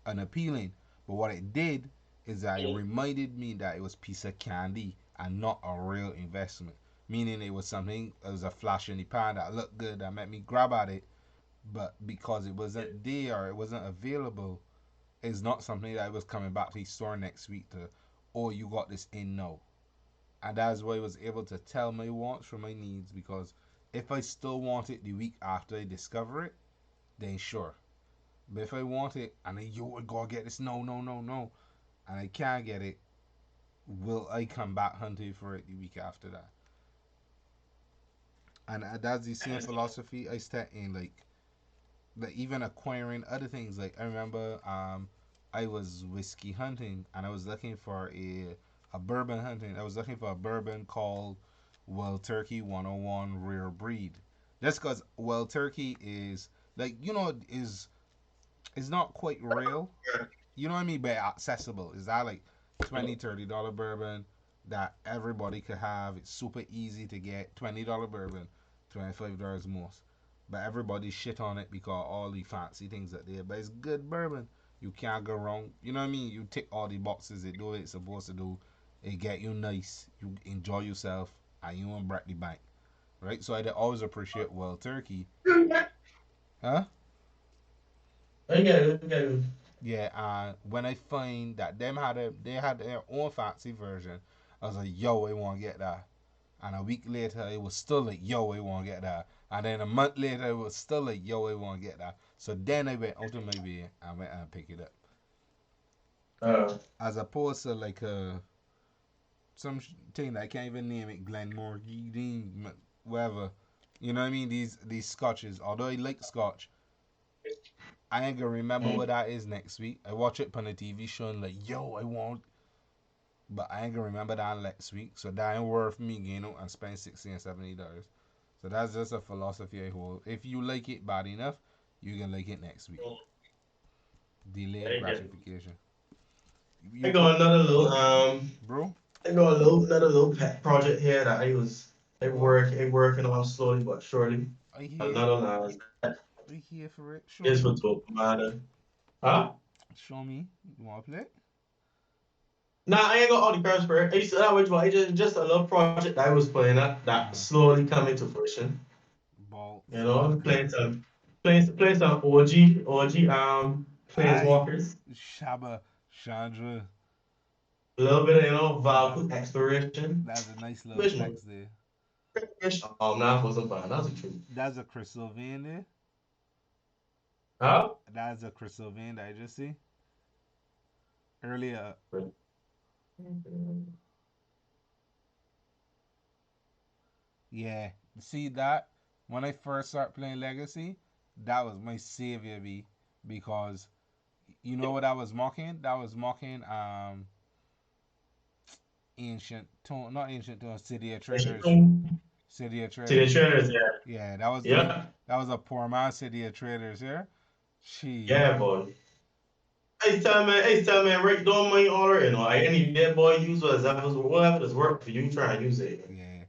Speaker 1: unappealing. But what it did is that it
Speaker 2: good.
Speaker 1: reminded me that it was piece of candy and not a real investment. Meaning it was something, it was a flash in the pan that looked good that made me grab at it, but because it wasn't there or it wasn't available, it's not something that I was coming back to the store next week to, oh, you got this in now. And that's why I was able to tell my wants from my needs because if I still want it the week after I discover it, then sure. But if I want it and I, yo, I gotta get this, no, no, no, no, and I can't get it, will I come back hunting for it the week after that? And that's the same philosophy I set in like even acquiring other things. Like I remember, I was whiskey hunting and I was looking for a bourbon hunting. I was looking for a bourbon called Wild Turkey 101 Rare Breed. Just because Wild Turkey is like is not quite real. You know what I mean? But accessible. Is that like $20, $30 bourbon that everybody could have. It's super easy to get. $20 bourbon, $25 most. But everybody shit on it because all the fancy things that there. But it's good bourbon. You can't go wrong. You know what I mean? You tick all the boxes it do it's supposed to do. It get you nice. You enjoy yourself and you won't break the bank. Right? So I always appreciate Wild Turkey. Huh?
Speaker 2: I get it, I get it.
Speaker 1: Yeah, when I find that they had their own fancy version, I was like, yo, I want to get that. And a week later, it was still like, yo, I want to get that. And then a month later, it was still like, yo, I want to get that. So then I went out of my way and went and picked it up.
Speaker 2: Uh,
Speaker 1: As opposed to like some thing that I can't even name it, Glenmore, whatever. You know what I mean? These scotches. Although I like scotch, I ain't gonna remember what
Speaker 2: mm.
Speaker 1: that is next week. I watch it on the TV show and like, yo, I want, but I ain't gonna remember that next week. So that ain't worth me getting out and spending $60 and $70. So that's just a philosophy I hold. If you like it bad enough, you can like it next week. Delayed
Speaker 2: I get it.
Speaker 1: gratification.
Speaker 2: I
Speaker 1: You
Speaker 2: got another little
Speaker 1: bro.
Speaker 2: I got a little another little pet project here that
Speaker 1: What?
Speaker 2: I working on slowly but surely.
Speaker 1: I hear.
Speaker 2: Another line
Speaker 1: I hear for it. Show
Speaker 2: is
Speaker 1: me.
Speaker 2: for Dope Man. Huh?
Speaker 1: Show me. You wanna play?
Speaker 2: Nah, I ain't got all the parts for it. I used to that which one. It's just a little project that I was playing at that
Speaker 1: Uh,
Speaker 2: slowly coming to fruition.
Speaker 1: ball
Speaker 2: You
Speaker 1: ball
Speaker 2: know,
Speaker 1: good.
Speaker 2: playing some OG
Speaker 1: I
Speaker 2: planeswalkers.
Speaker 1: Shaba Chandra.
Speaker 2: A little bit of
Speaker 1: That
Speaker 2: Valkyrie exploration.
Speaker 1: that's a nice little
Speaker 2: Which one?
Speaker 1: text there.
Speaker 2: Nah, wasn't fun. That's the truth.
Speaker 1: That's a crystal vein there.
Speaker 2: Huh?
Speaker 1: That's a crystal vein that I just see earlier. Yeah, see that when I first started playing Legacy, that was my savior be because you know what I was mocking? That was mocking ancient tone, not ancient tone, City of Traders, City of
Speaker 2: See the
Speaker 1: Traders.
Speaker 2: trailers, yeah.
Speaker 1: Yeah, that was the
Speaker 2: Yeah.
Speaker 1: that was a poor man City of Traders here. She
Speaker 2: Yeah, boy. Hey, tell man, Rick, don't money already. Like any dead boy use whatever does work for you, try and use it.
Speaker 1: yeah.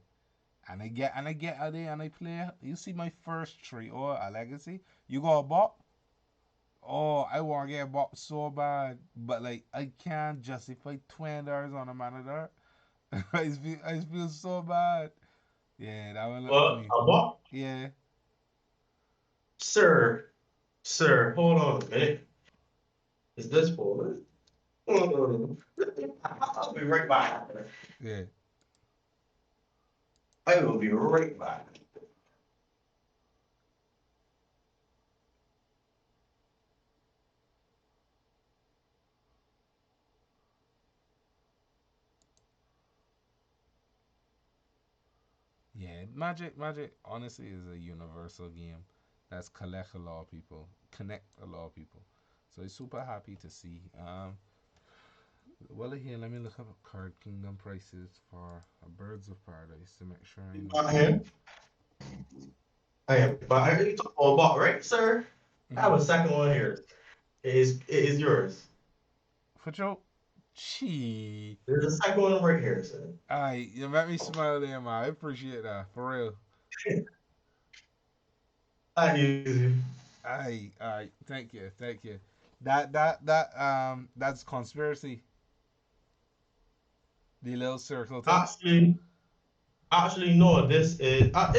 Speaker 1: And I get out there and I play. You see my first tree or a legacy. You got a bot. Oh, I want to get a bot so bad, but like I can't justify $20 on a man of that. I feel so bad. Yeah, that one look
Speaker 2: Well,
Speaker 1: funny.
Speaker 2: a what?
Speaker 1: Yeah,
Speaker 2: Sir, sir, hold on a minute. Is this for? I'll be right back.
Speaker 1: yeah,
Speaker 2: I will be right back.
Speaker 1: yeah. Magic. Honestly, is a universal game that's collect a lot of people, connect a lot of people. So I'm super happy to see. Well, here, let me look up Card Kingdom prices for a Birds of Paradise to make sure I know.
Speaker 2: I am. I am. But I already talked about bot, right, sir? I have
Speaker 1: Mm-hmm.
Speaker 2: a second one here. It is yours.
Speaker 1: For Joe, gee,
Speaker 2: There's a second one right here, sir.
Speaker 1: aye, you make me smile there, man. I appreciate that for real.
Speaker 2: I use you.
Speaker 1: Aye, thank you. That's conspiracy. The little circle thing.
Speaker 2: Actually, actually, no. Is it? I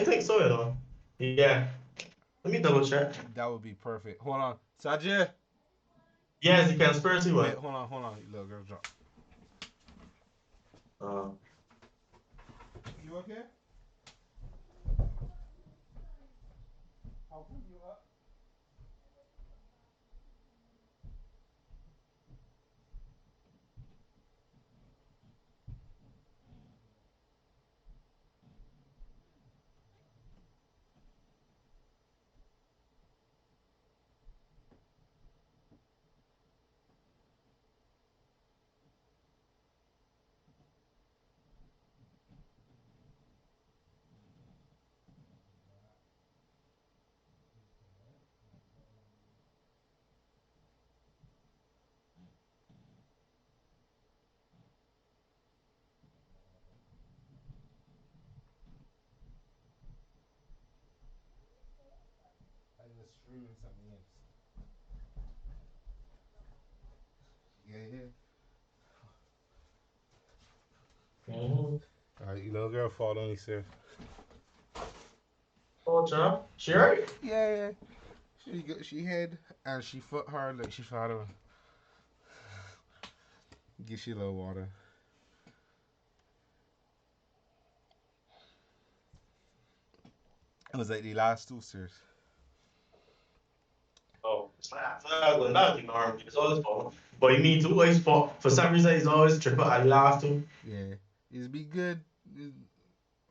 Speaker 2: think so. Yeah. Let me double check.
Speaker 1: That would be perfect. Hold on, Sajid.
Speaker 2: Yes, the conspiracy
Speaker 1: Wait,
Speaker 2: one.
Speaker 1: hold on, little girl, drop.
Speaker 2: Uh,
Speaker 1: You okay? I'll pull you up. bringing something else. Yeah, yeah.
Speaker 2: Mm-hmm.
Speaker 1: Alright, you little girl fall on himself.
Speaker 2: Oh, child. She right?
Speaker 1: Yeah, yeah. She head and she foot hard like she fought on. Give she a little water. It was like the last two, sirs.
Speaker 2: Oh, it's not ignoring me. It's always fun. But he means always for some reason he's always tripping at the last two.
Speaker 1: Yeah. It's be good. You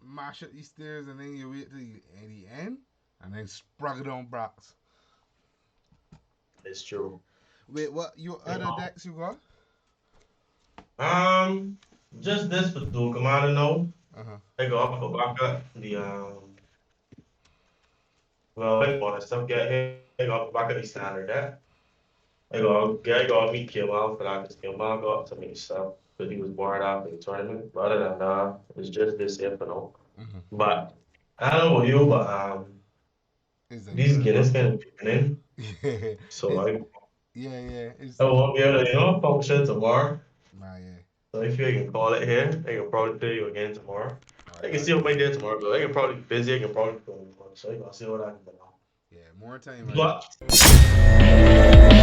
Speaker 1: mash up these stairs and then you wait till the end and then sprung it on Brox.
Speaker 2: It's true.
Speaker 1: Wait, what your
Speaker 2: You
Speaker 1: other
Speaker 2: know?
Speaker 1: decks you got?
Speaker 2: Just this for two commander now.
Speaker 1: Uh-huh.
Speaker 2: I go up for backup. Well, wait for the stuff get here. I go up for backup the standard there. I go meet Kimal for that because Kimal got up to meet stuff because he was bored after the tournament. But other than that, it's just this here for now.
Speaker 1: Mm-hmm.
Speaker 2: But I don't know about you, but
Speaker 1: It's like
Speaker 2: these
Speaker 1: burn
Speaker 2: Guinness
Speaker 1: one.
Speaker 2: kind of kicking in.
Speaker 1: Yeah.
Speaker 2: So
Speaker 1: It's yeah, yeah.
Speaker 2: I
Speaker 1: It's
Speaker 2: won't be able to, function tomorrow.
Speaker 1: nah, yeah.
Speaker 2: So if you can call it here, I can probably tell you again tomorrow. I
Speaker 1: Alright,
Speaker 2: can
Speaker 1: I
Speaker 2: see what my day tomorrow, but I can probably be busy. I can probably go. So I can see what I can do.
Speaker 1: yeah, more time I
Speaker 2: But